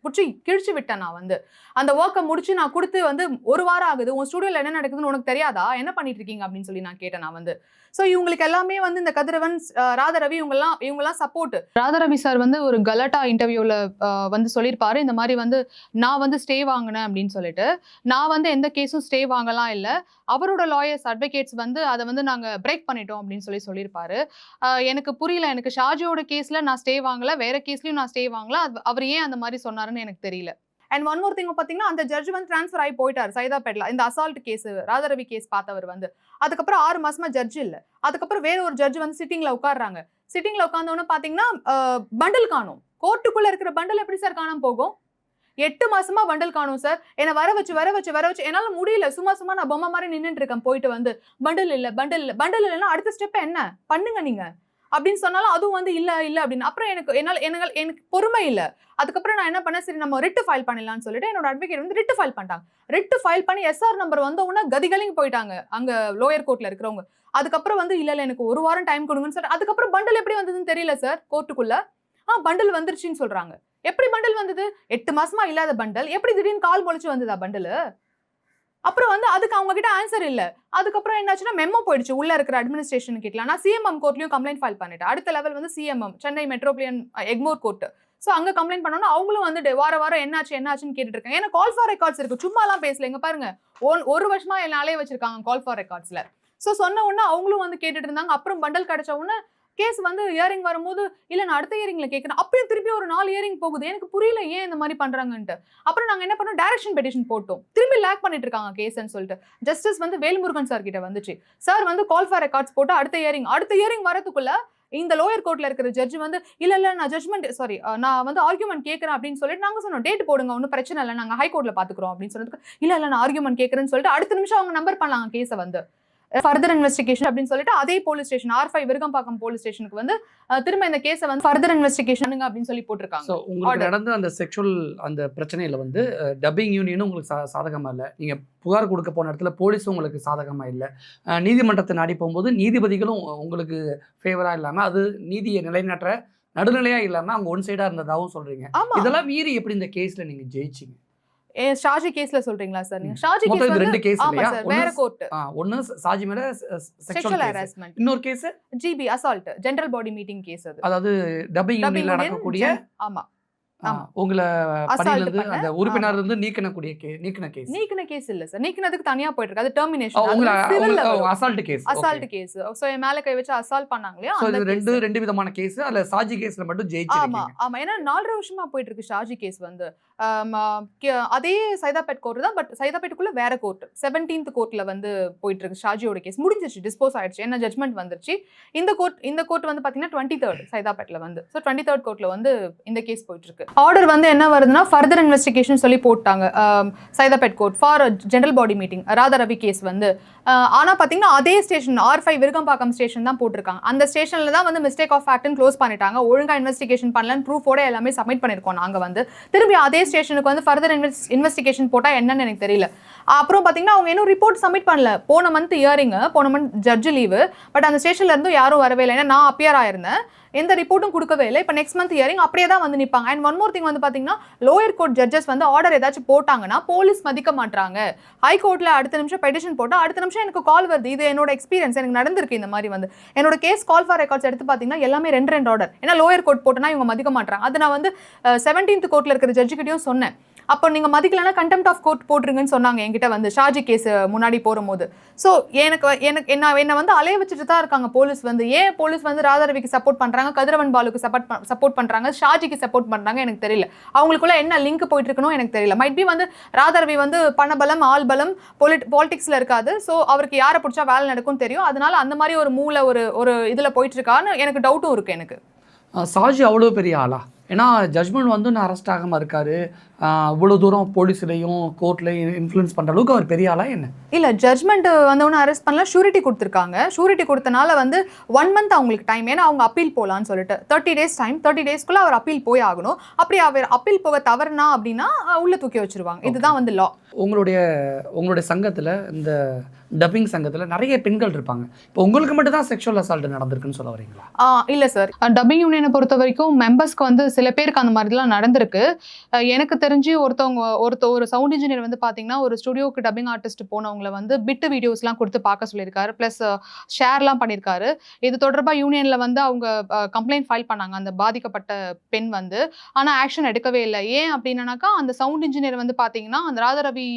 பிடிச்சி கிழிச்சு விட்டேன். நான் வந்து அந்த ஒர்க்கை முடிச்சு நான் கொடுத்து வந்து 1 வாரம் ஆகுது. உன் ஸ்டுடியோல என்ன நடக்குதுன்னு உனக்கு தெரியாதா? என்ன பண்ணிட்டு இருக்கீங்க அப்படின்னு சொல்லி நான் கேட்டேன். நான் வந்து ஸோ இவங்களுக்கு எல்லாமே வந்து இந்த கதிரவன், ராதாரவி இவங்கெல்லாம் சப்போர்ட். ராதாரவி சார் வந்து ஒரு கலாட்டா இன்டர்வியூல வந்து சொல்லியிருப்பாரு, இந்த மாதிரி வந்து நான் வந்து ஸ்டே வாங்கினேன் அப்படின்னு சொல்லிட்டு. நான் வந்து எந்த கேஸும் ஸ்டே வாங்கலாம் இல்லை, அவரோட லாயர்ஸ் அட்வொகேட்ஸ் வந்து அதை வந்து நாங்கள் பிரேக் பண்ணிட்டோம் அப்படின்னு சொல்லியிருப்பாரு. எனக்கு புரியல, எனக்கு ஷாஜியோட கேஸ்ல நான் ஸ்டே வாங்கல, வேற கேஸ்லயும் நான் ஸ்டே வாங்கல, அவர் ஏன் அந்த மாதிரி சொன்னாருன்னு எனக்கு தெரியல. அண்ட் ஒன் மோர் திங் பார்த்தீங்கன்னா, அந்த ஜட்ஜ் வந்து ட்ரான்ஸ்ஃபர் ஆகி போயிட்டாரு சைதாப்பேட்ல. இந்த அசால்ட் கேஸ், ராதாரவி கேஸ் பார்த்தவர் வந்து அதுக்கப்புறம் 6 மாசமா ஜட்ஜ் இல்லை. அதுக்கப்புறம் வேற ஒரு ஜட்ஜ் வந்து சிட்டிங்ல உட்காடுறாங்க. சிட்டிங்ல உட்கார்ந்தோன்னு பார்த்தீங்கன்னா பண்டல் காணும். கோர்ட்டுக்குள்ள இருக்கிற பண்டல் எப்படி சார் காணாம போகும்? 8 மாசமா பண்டல் காணும் சார். என்னை வர வச்சு என்னால முடியல. சும்மா நான் பொம்மை மாதிரி நின்றுட்டு இருக்கேன். போயிட்டு வந்து பண்டல் இல்லைன்னா அடுத்த ஸ்டெப் என்ன பண்ணுங்க நீங்க அப்படின்னு சொன்னாலும் அதுவும் வந்து இல்ல அப்படின்னு. அப்புறம் எனக்கு பொறுமை இல்லை. அதுக்கப்புறம் நான் என்ன பண்ணேன், சரி நம்ம ரிட்டு ஃபைல் பண்ணலாம்னு சொல்லிட்டு என்னோட அட்வொகேட் வந்து ரிட்டு ஃபைல் பண்ணிட்டாங்க. ரிட்டு ஃபைல் பண்ணி SR நம்பர் வந்த உடனே கதிகலிங்க போயிட்டாங்க அங்க லோயர் கோர்ட்ல இருக்கிறவங்க. அதுக்கப்புறம் வந்து இல்ல எனக்கு 1 வாரம் டைம் கொடுங்கன்னு சொல்லி, அதுக்கப்புறம் பண்டல் எப்படி வந்ததுன்னு தெரியல சார் கோர்ட்டுக்குள்ள. பண்டல் வந்துருச்சுன்னு சொல்றாங்க. எப்படி பண்டல் வந்தது? 8 மாசமா இல்லாத பண்டல் எப்படி திடீர்னு கால் முளைச்சு வந்ததா பண்டல்? அப்புறம் வந்து அதுக்கு அவங்க கிட்ட ஆன்சர் இல்ல. அதுக்கப்புறம் என்னாச்சுன்னா மெமோ போயிடுச்சு உள்ள இருக்கிற அட்மினிஸ்ட்ரேஷன் கிட்ட. நான் CMM கோர்ட்லயும் கம்ப்ளைண்ட் ஃபைல் பண்ணிட்டேன். அடுத்த லெவல் வந்து CMM, Chennai metropolitan Egmore court. So அங்க கம்ப்ளைண்ட் பண்ணோம்னா அவங்களும் வந்து வாரம் என்னாச்சுன்னு கேட்டுட்டு இருக்காங்க. ஏன்னா கால் ஃபார் ரெக்கார்ட்ஸ் இருக்கு, சும்மா எல்லாம் பேசல. இங்க பாருங்க, 1 வருஷமா என்ன அலைய வச்சிருக்காங்க கால் ஃபார் ரெக்கார்ட்ஸ்ல. ஸோ சொன்ன உடனே அவங்களும் வந்து கேட்டுட்டு இருந்தாங்க. அப்புறம் பண்டல் கிடைச்ச உடனே கேஸ் வந்து இயரிங் வரும்போது இல்ல நான் அடுத்த இயரிங்ல கேட்கறேன். அப்படியே திருப்பி ஒரு 4 இயரிங் போகுது. எனக்கு புரியல ஏன் இந்த மாதிரி பண்றாங்கன்ட்டு. அப்புறம் நாங்க என்ன பண்ணோம், டைரக்ஷன் பெட்டிஷன் போட்டோம். திரும்பி லேக் பண்ணிட்டு இருக்காங்க கேஸ்ன்னு சொல்லிட்டு ஜஸ்டிஸ் வந்து வேல்முருகன் சார் கிட்ட வந்துச்சு. சார் வந்து கால் ஃபார் ரெக்கார்ட்ஸ் போட்டு அடுத்த இயரிங் வரதுக்குள்ள இந்த லோயர் கோர்ட்ல இருக்கிற ஜட்ஜ் வந்து இல்ல நான் ஜட்ஜ்மெண்ட் நான் வந்து ஆர்குமெண்ட் கேட்கறேன் அப்படின்னு சொல்லிட்டு நாங்க சொன்னோம், டேட் போடுங்க, ஒன்றும் பிரச்சனை இல்லை, நாங்க ஹை கோர்ட்ல பாத்துக்கிறோம் அப்படின்னு சொல்லிட்டு. இல்ல நான் ஆர்குமெண்ட் கேட்கறேன்னு சொல்லிட்டு அடுத்த நிமிஷம் அவங்க நம்பர் பண்ணாங்க கேஸை வந்து ஃபர்தர் இன்வெஸ்டிகேஷன் அப்படின்னு சொல்லிட்டு அதே police station R5 Virugambakkam police ஸ்டேஷனுக்கு வந்து திரும்ப இந்த கேஸை வந்து ஃபர்தர் இன்வெஸ்டிகேஷன் அப்படின்னு சொல்லி போட்டிருக்காங்க. ஸோ உங்களுக்கு நடந்த அந்த செக்ஷுவல் அந்த பிரச்சனையில வந்து டப்பிங் யூனியனும் உங்களுக்கு சாதகமா இல்லை, நீங்க புகார் கொடுக்க போன இடத்துல போலீஸும் உங்களுக்கு சாதகமா இல்லை, நீதிமன்றத்தை நாடி போகும்போது நீதிபதிகளும் உங்களுக்கு ஃபேவரா இல்லாம அது நீதியை நிலைநாட்டுற நடுநிலையா இல்லாம அவங்க ஒன் சைடா இருந்ததாகவும் சொல்றீங்க. இதெல்லாம் மீறி எப்படி இந்த கேஸ்ல நீங்க ஜெயிச்சீங்க? ஷாஜி கேஸ்ல சொல்றீங்களா சார்? நீங்க ஷாஜி கேஸ் வந்து 2 கேஸ் ஆமா சார், வேற கோர்ட். ஒன்னு ஷாஜி மேல செக்சுவல் ஹராஸ்மென்ட், இன்னொரு case GB assault, general body meeting case. அது அதாவது டப்பிங் யூனியன்ல நடக்கக்கூடிய ஆமா உங்களை பணியில இருந்து அந்த உறுப்பினர் இருந்து நீக்கின கேஸ் இல்ல சார், நீக்கினதுக்கு தனியா போயிட்டு இருக்கு. அது டெர்மினேஷன் அசால்ட் கேஸ். சோ என் மேல கை வச்சு அசால்ட் பண்ணாங்களே, சோ இது ரெண்டு விதமான கேஸ். அதுல ஷாஜி கேஸ்ல மட்டும் ஜெயிச்சிருக்கீங்க. ஆமா ஏன்னா 4 வருஷமா போயிட்டு இருக்கு ஷாஜி கேஸ் வந்து. அதே சைதாப்பேட் கோர்ட் தான், பட் சைதாப்பேட்டுக்குள்ள வேற கோர்ட் 17th கோர்ட்ல வந்து போயிட்டு இருக்கு. ஷாஜியோட கேஸ் முடிஞ்சிருச்சு, டிஸ்போஸ் ஆயிடுச்சு, என்ன ஜட்மெண்ட் வந்துருச்சு. இந்த கோர்ட் வந்து பாத்தீங்கன்னா 23rd சைதாப்பேட்ல வந்து. ஸோ 23rd கோர்ட்ல வந்து இந்த கேஸ் போயிட்டு இருக்கு. ஆர்டர் வந்து என்ன வருதுன்னா ஃபர்தர் இன்வெஸ்டிகேஷன் சொல்லி போட்டாங்க Saidapet court for general body meeting Radharavi case வந்து. ஆனா பாத்தீங்கன்னா அதே ஸ்டேஷன் R5 விருகம்பாக்கம் ஸ்டேஷன் தான் போட்டிருக்காங்க. அந்த ஸ்டேஷன்ல தான் வந்து மிஸ்டேக் ஆஃப் ஃபேக்ட்னு க்ளோஸ் பண்ணிட்டாங்க. ஒழுங்கா இன்வெஸ்டிகேஷன் பண்ணலன்னு ப்ரூஃபோட எல்லாமே சப்மிட் பண்ணிருக்கோம் நாங்க வந்து. திரும்பி அதே ஸ்டேஷனுக்கு வந்து ஃபர்தர் இன்வெஸ்டிகேஷன் போட்டா என்னன்னு எனக்கு தெரியல. அப்புறம் பாத்தீங்கன்னா அவங்க இன்னும் ரிப்போர்ட் சப்மிட் பண்ணல. போன மந்த் ஜட்ஜ் லீவு, பட் அந்த ஸ்டேஷன்ல இருந்தும் யாரும் வரவே இல்லை. ஏன்னா நான் அப்பியர் ஆயிருந்தேன், எந்த ரிப்போர்ட்டும் கொடுக்கவே இல்லை. இப்போ நெக்ஸ்ட் மந்த் ஹியரிங் அப்படியே தான் வந்து நிற்பாங்க. அண்ட் ஒன் மோர் திங் வந்து பார்த்தீங்கன்னா லோயர் கோர்ட் ஜட்ஜஸ் வந்து ஆர்டர் ஏதாச்சும் போட்டாங்கன்னா போலீஸ் மதிக்க மாட்டாங்க. ஹை கோர்ட்ல அடுத்த நிமிஷம் பெட்டிஷன் போட்டால் அடுத்த நிமிஷம் எனக்கு கால் வருது. இது என்னோட எக்ஸ்பீரியன்ஸ், எனக்கு நடந்திருக்கு இந்த மாதிரி வந்து. என்னோட கேஸ் கால் ஃபார் ரெக்கார்ட்ஸ் எடுத்து பார்த்தீங்கன்னா எல்லாமே 2 ஆர்டர். ஏன்னா லோயர் கோர்ட் போட்டோன்னா இவங்க மதிக்க மாட்டாங்க. அது நான் வந்து 17th கோர்ட்ல இருக்கிற ஜட்ஜுக்கிட்டையும் சொன்னேன். அப்போ நீங்கள் மதிக்கலன்னா கண்டெம்ட் ஆஃப் கோர்ட் போட்டுருங்கன்னு சொன்னாங்க என்கிட்ட வந்து ஷாஜி கேஸ் முன்னாடி போகும்போது. ஸோ என்னை வந்து அலைய வச்சுட்டு தான் இருக்காங்க போலீஸ் வந்து. ஏன் போலீஸ் வந்து ராதாரவிக்கு சப்போர்ட் பண்ணுறாங்க, கதிரவன் பாலுக்கு சப்போர்ட் பண்ணுறாங்க, ஷாஜிக்கு சப்போர்ட் பண்ணுறாங்க எனக்கு தெரியல. அவங்களுக்குள்ள என்ன லிங்க் போயிட்டு இருக்கணும் எனக்கு தெரியல. மைட் பி வந்து ராதாரவி வந்து பணபலம் ஆள் பலம் பாலிடிக்ஸில் இருக்காது. ஸோ அவருக்கு யாரை பிடிச்சா வேலை நடக்கும்னு தெரியும். அதனால அந்த மாதிரி ஒரு மூளை ஒரு இதில் போயிட்டு இருக்கான்னு எனக்கு டவுட்டும் இருக்குது எனக்கு. ஷாஜி அவ்வளோ பெரிய ஆளா? ஏன்னா ஜட்மெண்ட் வந்து நான் அரெஸ்ட் ஆகாமல் இருக்காரு, இவ்வளோ தூரம் போலீஸ்லையும் கோர்ட்லையும் இன்ஃப்ளூயன்ஸ் பண்ணுற அளவுக்கு அவர் பெரிய ஆளா என்ன? இல்லை, ஜட்மெண்ட் வந்தவொன்னு அரெஸ்ட் பண்ணல, ஷூரிட்டி கொடுத்துருக்காங்க. ஷூரிட்டி கொடுத்தனால வந்து 1 month அவங்களுக்கு டைம், ஏன்னா அவங்க அப்பீல் போகலான்னு சொல்லிட்டு 30 days டைம். 30 daysக்குள்ள அவர் அப்பீல் போய் ஆகணும். அப்படி அவர் அப்பீல் போக தவறுனா அப்படின்னா உள்ள தூக்கி வச்சிருவாங்க. இதுதான் வந்து லா. உங்களுடைய சங்கத்தில், இந்த டப்பிங் சங்கத்தில் நிறைய பெண்கள் இருப்பாங்க. இப்போ உங்களுக்கு மட்டும் தான் செக்ஷுவல் அசால்ட் நடந்திருக்குன்னு சொல்ல வரீங்களா? இல்லை சார், டப்பிங் யூனியனை பொறுத்த வரைக்கும் மெம்பர்ஸ்க்கு வந்து சில பேருக்கு அந்த மாதிரிலாம் நடந்திருக்கு. எனக்கு தெரிஞ்சு ஒரு சவுண்ட் இன்ஜினியர் வந்து பார்த்தீங்கன்னா ஒரு ஸ்டுடியோக்கு டப்பிங் ஆர்டிஸ்ட் போனவங்களை வந்து பிட்டு வீடியோஸ்லாம் கொடுத்து பார்க்க சொல்லியிருக்காரு, ப்ளஸ் ஷேர்லாம் பண்ணியிருக்காரு. இது தொடர்பாக யூனியனில் வந்து அவங்க கம்ப்ளைண்ட் ஃபைல் பண்ணாங்க அந்த பாதிக்கப்பட்ட பெண் வந்து. ஆனால் ஆக்ஷன் எடுக்கவே இல்லை. ஏன் அப்படின்னாக்கா அந்த சவுண்ட் இன்ஜினியர் வந்து பார்த்தீங்கன்னா அந்த ராதாரவி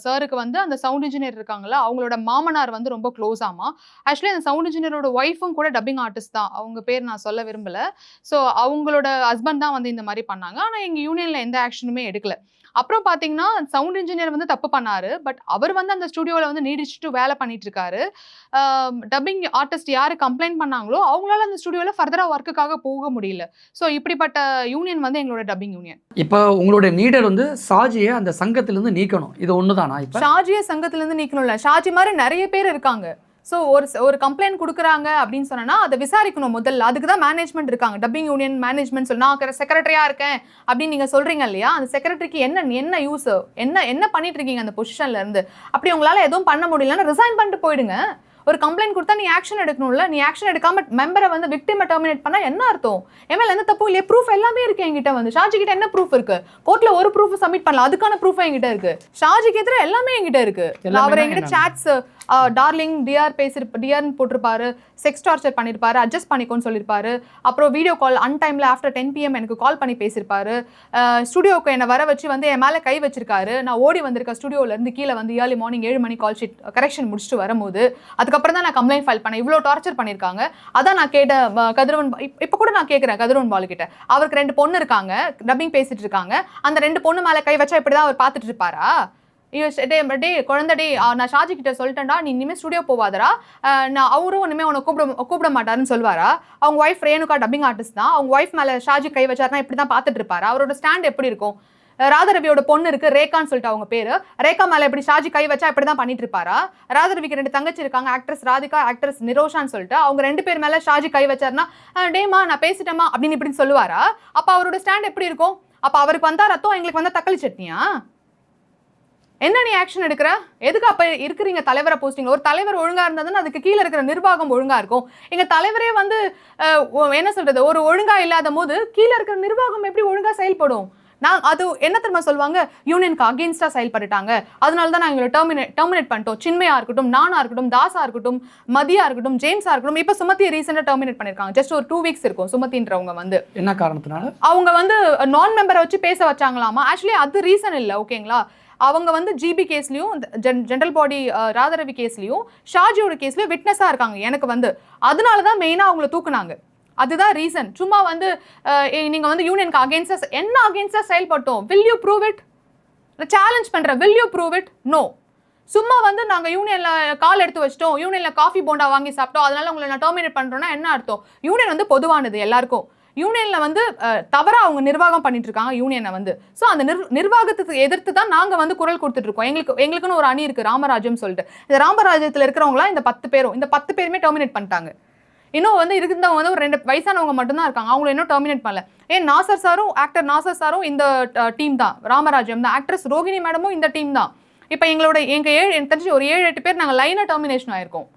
சாருக்கு வந்து அந்த சவுண்ட் இன்ஜினியர் இருக்காங்கல்ல, அவங்களோட மாமனார் வந்து ரொம்ப க்ளோஸ் ஆமா. ஆக்சுவலி அந்த சவுண்ட் இன்ஜினியரோட ஒய்ஃபும் கூட டப்பிங் ஆர்டிஸ்ட் தான். அவங்க பேர் நான் சொல்ல விரும்பல. ஸோ அவங்களோட ஹஸ்பண்ட் தான் வந்து இந்த மாதிரி பண்ணாங்க. ஆனால் எங்கள் யூனியனில் எந்த ஆக்ஷனுமே எடுக்கல. அப்புறம் பார்த்தீங்கன்னா சவுண்ட் இன்ஜினியர் வந்து தப்பு பண்ணாரு. பட் அவர் வந்து அந்த ஸ்டுடியோவில் வந்து நீடிச்சுட்டு வேலை பண்ணிட்டு இருக்காரு. டப்பிங் ஆர்டிஸ்ட் யாரு கம்ப்ளைண்ட் பண்ணாங்களோ அவங்களால அந்த ஸ்டுடியோவில் ஃபர்தராக ஒர்க்குக்காக போக முடியல. ஸோ இப்படிப்பட்ட யூனியன் வந்து எங்களோட டப்பிங் யூனியன். இப்போ உங்களுடைய நீடர் வந்து ஷாஜியை அந்த சங்கத்திலிருந்து நீக்கணும், இது ஒன்று தானா? இப்போ ஷாஜியை சங்கத்திலிருந்து நீக்கணும்ல, ஷாஜி மாதிரி நிறைய பேர் இருக்காங்க. ஸோ ஒரு கம்ப்ளைண்ட் கொடுக்குறாங்க அப்படின்னு சொன்னா அதை விசாரிக்கணும் முதல்ல. அதுக்கு தான் மேனேஜ்மெண்ட் இருக்காங்க, டப்பிங் யூனியன் மேனேஜ்மெண்ட். சொல்லி நான் செக்ரட்டரியா இருக்கேன் அப்படின்னு நீங்க சொல்றீங்க இல்லையா, அந்த செக்ரட்டரிக்கு என்ன யூஸ், என்ன பண்ணிட்டு இருக்கீங்க அந்த பொசிஷன்ல இருந்து? அப்படி உங்களால எதுவும் பண்ண முடியலன்னா ரிசைன் பண்ணிட்டு போயிடுங்க. ஒரு கம்ப்ளைண்ட் கொடுத்தா நீ ஆக்ஷன் எடுக்கணும்ல. நீ ஆக்ஷன் எடுக்காம மெம்பரை வந்து விக்டிமை டெர்மினேட் பண்ணா என்ன அர்த்தம்? என் மேல எந்த தப்பும் இல்லையே, ப்ரூஃப் எல்லாமே இருக்கு என்கிட்ட. வந்து ஷாஜி கிட்ட என்ன ப்ரூஃப் இருக்கு? கோர்ட்ல ஒரு ப்ரூஃப் சப்மிட் பண்ணல, அதுக்கான ப்ரூஃப் என்கிட்ட இருக்கு. ஷாஜிக்கு எதிராக எல்லாமே என்கிட்ட இருக்கு. அவர் என்கிட்ட சாட்ஸ், டார்லிங் டிஆர்னு போட்டிருப்பாரு, செக்ஸ் டார்ச்சர் பண்ணியிருப்பாரு, அட்ஜஸ்ட் பண்ணிக்கோன்னு சொல்லியிருப்பாரு. அப்புறம் வீடியோ கால் அன்டைமில் ஆஃப்டர் 10 PM எனக்கு கால் பண்ணி பேசியிருப்பாரு. ஸ்டுடியோக்கு என்னை வர வச்சு வந்து என் மேலே கை வச்சிருக்காரு. நான் ஓடி வந்திருக்கேன் ஸ்டுடியோலேருந்து கீழே வந்து ஏர்லி மார்னிங் 7 மணி கால் ஷீட் கரெக்ஷன் முடிச்சுட்டு வரும்போது. அதுக்கப்புறம் தான் நான் கம்ப்ளைண்ட் ஃபைல் பண்ணேன். இவ்வளோ டார்ச்சர் பண்ணியிருக்காங்க. அதான் நான் கேட்டேன் கதிரவன், இப்போ கூட நான் கேட்குறேன் கதிரவன் பாலுக்கிட்ட. அவருக்கு 2 பொண்ணு இருக்காங்க, டப்பிங் பேசிட்டு இருக்காங்க. அந்த 2 பொண்ணு மேலே கை வச்சா இப்படி தான் அவர் பார்த்துட்டு இருப்பாரா? டே குழந்தை, நான் ஷாஜி கிட்ட சொல்லிட்டேன்டா, நீ இனிமேல் ஸ்டுடியோ போவாதரா, நான் அவரும் இனிமேல் உன்னை கூப்பிட மாட்டாருன்னு சொல்வாரா? அவங்க ஒய்ஃப் ரேணுகா டப்பிங் ஆர்டிஸ்ட் தான். அவங்க ஒய்ஃப் மேலே ஷாஜி கை வச்சாருன்னா இப்படி தான் பார்த்துட்டு இருப்பாரு. அவரோட ஸ்டாண்ட் எப்படி இருக்கும்? ராதாரவியோட பொண்ணு இருக்கு ரேகான்னு சொல்லிட்டு அவங்க பேரு. ரேகா மேல எப்படி ஷாஜி கை வச்சா இப்படி தான் பண்ணிட்டு இருப்பாரா? ராதாரவிக்கு 2 தங்கச்சி இருக்காங்க, ஆக்ட்ரஸ் ராதிகா, ஆக்ட்ரஸ் நிரோஷான்னு சொல்லிட்டு. அவங்க 2 பேர் மேல ஷாஜி கை வச்சாருன்னா டேமா நான் பேசிட்டேமா அப்படின்னு இப்படி சொல்லுவாரா? அப்ப அவரோட ஸ்டாண்ட் எப்படி இருக்கும்? அப்ப அவருக்கு வந்தா ரத்தம், எங்களுக்கு வந்தா தக்காளி சட்னியா? என்ன நீ ஆக்ஷன் எடுக்கிற? எதுக்கு அப்ப இருக்கிறீங்க தலைவரை போஸ்டிங்? ஒரு தலைவர் ஒழுங்கா இருந்ததுன்னு அதுக்கு கீழே இருக்கிற நிர்வாகம் ஒழுங்கா இருக்கும். எங்க தலைவரே வந்து என்ன சொல்றது, ஒரு ஒழுங்கா இல்லாத போது கீழே இருக்கிற நிர்வாகம் எப்படி ஒழுங்கா செயல்படும்? நான் அது என்ன தெரியுமா சொல்லுவாங்க, யூனியனுக்கு அகெயின்ஸ்டா செயல்பட்டுட்டாங்க, அதனால தான் நான் எங்களை டெர்மினேட் பண்ணிட்டோம். சின்மயா இருக்கட்டும், நானா இருக்கட்டும், தாசா இருக்கட்டும், மதியா இருக்கட்டும், ஜேம்ஸா இருக்கட்டும். இப்போ சுமதியை ரீசெண்டாக டெர்மினேட் பண்ணிருக்காங்க. ஜஸ்ட் ஒரு 2 weeks இருக்கும். சுமதின்றவங்க வந்து என்ன காரணத்தினால அவங்க வந்து நான் மெம்பரை வச்சு பேச வச்சாங்களாமா. ஆக்சுவலி அது ரீசன் இல்லை, ஓகேங்களா? அவங்க வந்து ஜிபி கேஸ்லையும் ஜென்ரல் பாடி ராதாரவி கேஸ்லையும் ஷாஜியோட கேஸ்லையும் விட்னஸாக இருக்காங்க எனக்கு வந்து. அதனால தான் மெயினாக அவங்கள தூக்குனாங்க. அதுதான் ரீசன். சும்மா வந்து நீங்க வந்து யூனியனுக்கு அகேன்ஸ்டா என்ன அகேன்ஸ்டா செயல்பட்டோம், will you prove it? Challenge பண்ற, will you prove it? no. சும்மா வந்து நாங்க யூனியன்ல கால் எடுத்து வச்சிட்டோம், யூனியன்ல காஃபி போண்டா வாங்கி சாப்பிட்டோம், அதனால உங்களை நான் டெர்மினேட் பண்றேன்னா என்ன அர்த்தம்? யூனியன் வந்து பொதுவானது எல்லாருக்கும். யூனியன்ல வந்து தவறா அவங்க நிர்வாகம் பண்ணிட்டு இருக்காங்க யூனியனை வந்து. ஸோ அந்த நிர்வாகத்துக்கு எதிர்த்து தான் நாங்க வந்து குரல் கொடுத்துட்டு இருக்கோம். எங்களுக்குன்னு ஒரு அணி இருக்கு, ராமராஜ்யம் சொல்லிட்டு. இந்த ராமராஜ்யத்தில் இருக்கிறவங்களாம் இந்த 10 பேருமே டெர்மினேட் பண்ணிட்டாங்க. இன்னும் வந்து இருந்தவங்க வந்து ஒரு 2 வயசானவங்க மட்டும்தான் இருக்காங்க, அவங்களை இன்னும் டெர்மினேட் பண்ணல. நாசர் சாரும், ஆக்டர் நாசர் சாரும் இந்த டீம் தான், ராமராஜ்யம் தான். ஆக்ட்ரஸ் ரோகிணி மேடமும் இந்த டீம் தான். இப்போ எனக்கு தெரிஞ்சு ஒரு 7-8 பேர் நாங்கள் லைனாக டெர்மினேஷன் ஆயிருக்கோம்.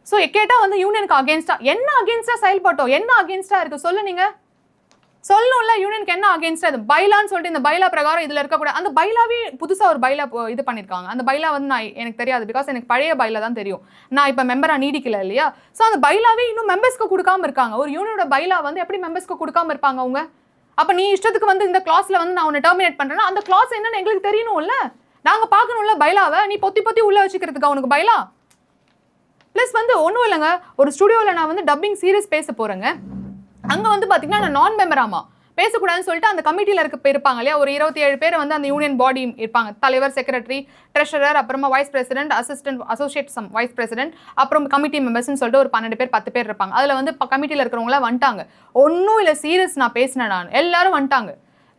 ஸோ கேட்டால் வந்து யூனியனுக்கு அகேன்ஸ்டா என்ன அகேன்ஸ்டா செயல்பட்டோம், என்ன அகேன்ஸ்டா இருக்கு சொல்லு. நீங்க சொல்லணும்ல யூனியனுக்கு என்ன அகேன்ஸ்டா. இது பைலான்னு சொல்லிட்டு இந்த பைலா பிரகாரம் இதுல இருக்கக்கூடாது. அந்த பைலாவே புதுசா ஒரு பைலா இது பண்ணிருக்காங்க. அந்த பைலா வந்து எனக்கு தெரியாது, பிகாஸ் எனக்கு பழைய பைலா தான் தெரியும். நான் இப்போ மெம்பரா நீடிக்கல இல்லையா. ஸோ அந்த பைலாவே இன்னும் மெம்பர்ஸ்க்கு கொடுக்காம இருக்காங்க. ஒரு யூனியனோட பைலா வந்து எப்படி மெம்பர்ஸ்க்கு கொடுக்காம இருப்பாங்க அவங்க? அப்ப நீ இஷ்டத்துக்கு வந்து இந்த கிளாஸ்ல வந்து நான் உன்னை டெர்மினேட் பண்றேன்னா அந்த கிளாஸ் என்னன்னு எங்களுக்கு தெரியணும்ல, நாங்க பார்க்கணும்ல பைலாவை. நீ பொத்தி உள்ள வச்சுக்கிறதுக்கு அவனுக்கு பைலா. பிளஸ் வந்து ஒன்றும் இல்லைங்க, ஒரு ஸ்டுடியோவில் நான் வந்து டப்பிங் சீரியஸ் பேச போகிறேங்க. அங்கே வந்து பார்த்தீங்கன்னா நான் நான் மெம்பராமா பேசக்கூடாதுன்னு சொல்லிட்டு அந்த கமிட்டியில் இருப்பாங்க இல்லையா, ஒரு 27 பேர் வந்து அந்த யூனியன் பாடி இருப்பாங்க. தலைவர், செக்ரட்டரி, ட்ரெஷரர், அப்புறமா vice president, associate vice president, அப்புறம் கமிட்டி மெம்பர்ஸ்னு சொல்லிட்டு ஒரு 12 பேர் 10 பேர் இருப்பாங்க. அதில் வந்து கமிட்டியில் இருக்கிறவங்களாம் வந்துட்டாங்க. ஒன்றும் இல்லை, சீரியஸ் நான் பேசினேன், நான் எல்லாரும் வந்துட்டாங்க.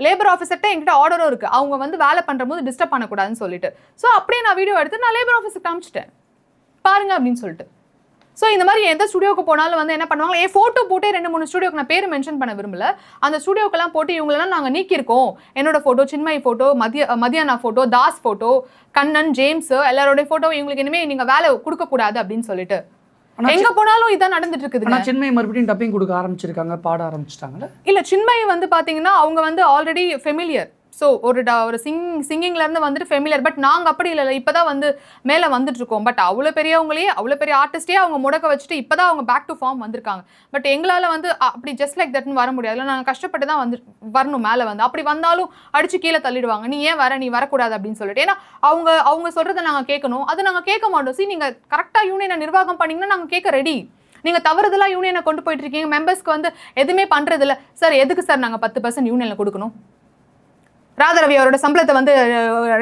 லேபர் ஆஃபீஸர்கிட்ட என்கிட்ட ஆர்டரும் இருக்கு, அவங்க வந்து வேலை பண்ணும்போது டிஸ்டர்ப் பண்ணக்கூடாதுன்னு சொல்லிட்டு. ஸோ அப்படியே நான் வீடியோ எடுத்து நான் லேபர் ஆஃபீஸருக்கு காமிச்சிட்டேன், பாருங்க அப்படின்னு சொல்லிட்டு. ஸோ இந்த மாதிரி எந்த ஸ்டுடியோக்கு போனாலும் வந்து என்ன பண்ணுவாங்க, என் ஃபோட்டோ போட்டே 2-3 ஸ்டுடியோக்கு நான் பேர் மென்ஷன் பண்ண விரும்பல, அந்த ஸ்டுடியோக்கெல்லாம் போட்டு இவங்களெல்லாம் நாங்கள் நீக்கியிருக்கோம், என்னோட photo, Chinmayi photo, Mathiyana photo, Das photo, Kannan, James எல்லாரோட ஃபோட்டோ இவங்களுக்கு இனிமேல் நீங்கள் வேலை கொடுக்கக்கூடாது அப்படின்னு சொல்லிட்டு எங்க போனாலும் இதான் நடந்துட்டு இருக்குது. சின்மயி மறுபடியும் டப்பிங் கொடுக்க ஆரம்பிச்சிருக்காங்க, பாட ஆரம்பிச்சிட்டாங்கல்ல? இல்ல, சின்மயி வந்து பாத்தீங்கன்னா அவங்க வந்து ஆல்ரெடி ஃபெமிலியர். ஸோ ஒரு சிங்கிங்ல இருந்து வந்துட்டு ஃபெமிலியர். பட் நாங்கள் அப்படி இல்லை, இப்போதான் வந்து மேலே வந்துட்டு இருக்கோம். பட் அவ்வளோ பெரியவங்களே, அவ்வளோ பெரிய ஆர்டிஸ்டே அவங்க முடக்க வச்சுட்டு இப்போதான் அவங்க பேக் டு ஃபார்ம் வந்திருக்காங்க. பட் எங்களால் வந்து அப்படி ஜஸ்ட் லைக் தட்னு வர முடியாது, நாங்கள் கஷ்டப்பட்டு தான் வந்து வரணும் மேலே வந்து. அப்படி வந்தாலும் அடிச்சு கீழே தள்ளிடுவாங்க, நீ ஏன் வர, நீ வரக்கூடாது அப்படின்னு சொல்லிட்டு. ஏன்னா அவங்க சொல்றதை நாங்கள் கேட்கணும், அது நாங்கள் கேட்க மாட்டோம். சி, நீங்கள் கரெக்டாக யூனியனை நிர்வாகம் பண்ணீங்கன்னா நாங்கள் கேட்க ரெடி. நீங்கள் தவறுதெல்லாம் யூனியனை கொண்டு போயிட்டு இருக்கீங்க, மெம்பர்ஸ்க்கு வந்து எதுவுமே பண்ணுறது இல்லை சார். எதுக்கு சார் நாங்கள் 10% யூனியனில் கொடுக்கணும்? ராதாரவி அவரோட சம்பளத்தை வந்து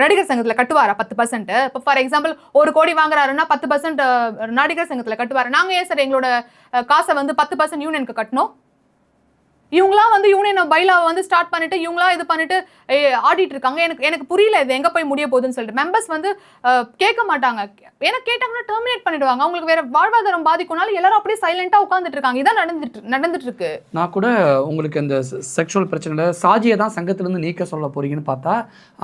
நடிகர் சங்கத்தில் கட்டுவாரா 10%? இப்போ ஃபார் எக்ஸாம்பிள் 1 கோடி வாங்குறாருன்னா 10% நடிகர் சங்கத்தில் கட்டுவார். நாங்கள் ஏன் சார் எங்களோட காசை வந்து 10% யூனியனுக்கு கட்டணும்? இவங்களாம் வந்து யூனியன் பைலாவை வந்து ஸ்டார்ட் பண்ணிட்டு இவங்களா இது பண்ணிட்டு ஆடிட்டு இருக்காங்க. எனக்கு புரியல இது எங்க போய் முடிய போகுதுன்னு சொல்லிட்டு. மெம்பர்ஸ் வந்து கேட்க மாட்டாங்க, ஏன்னா கேட்டாங்கன்னா டெர்மினேட் பண்ணிடுவாங்க, அவங்களுக்கு வேற வாழ்வாதாரம் பாதிக்கும்னால எல்லாரும் அப்படியே சைலண்டா உட்காந்துட்டு இருக்காங்க. இதான் நடந்துட்டு இருக்கு. நான் கூட உங்களுக்கு இந்த செக்ஷுவல் பிரச்சனைல சாஜியை தான் சங்கத்திலிருந்து நீக்க சொல்ல போறீங்கன்னு பார்த்தா,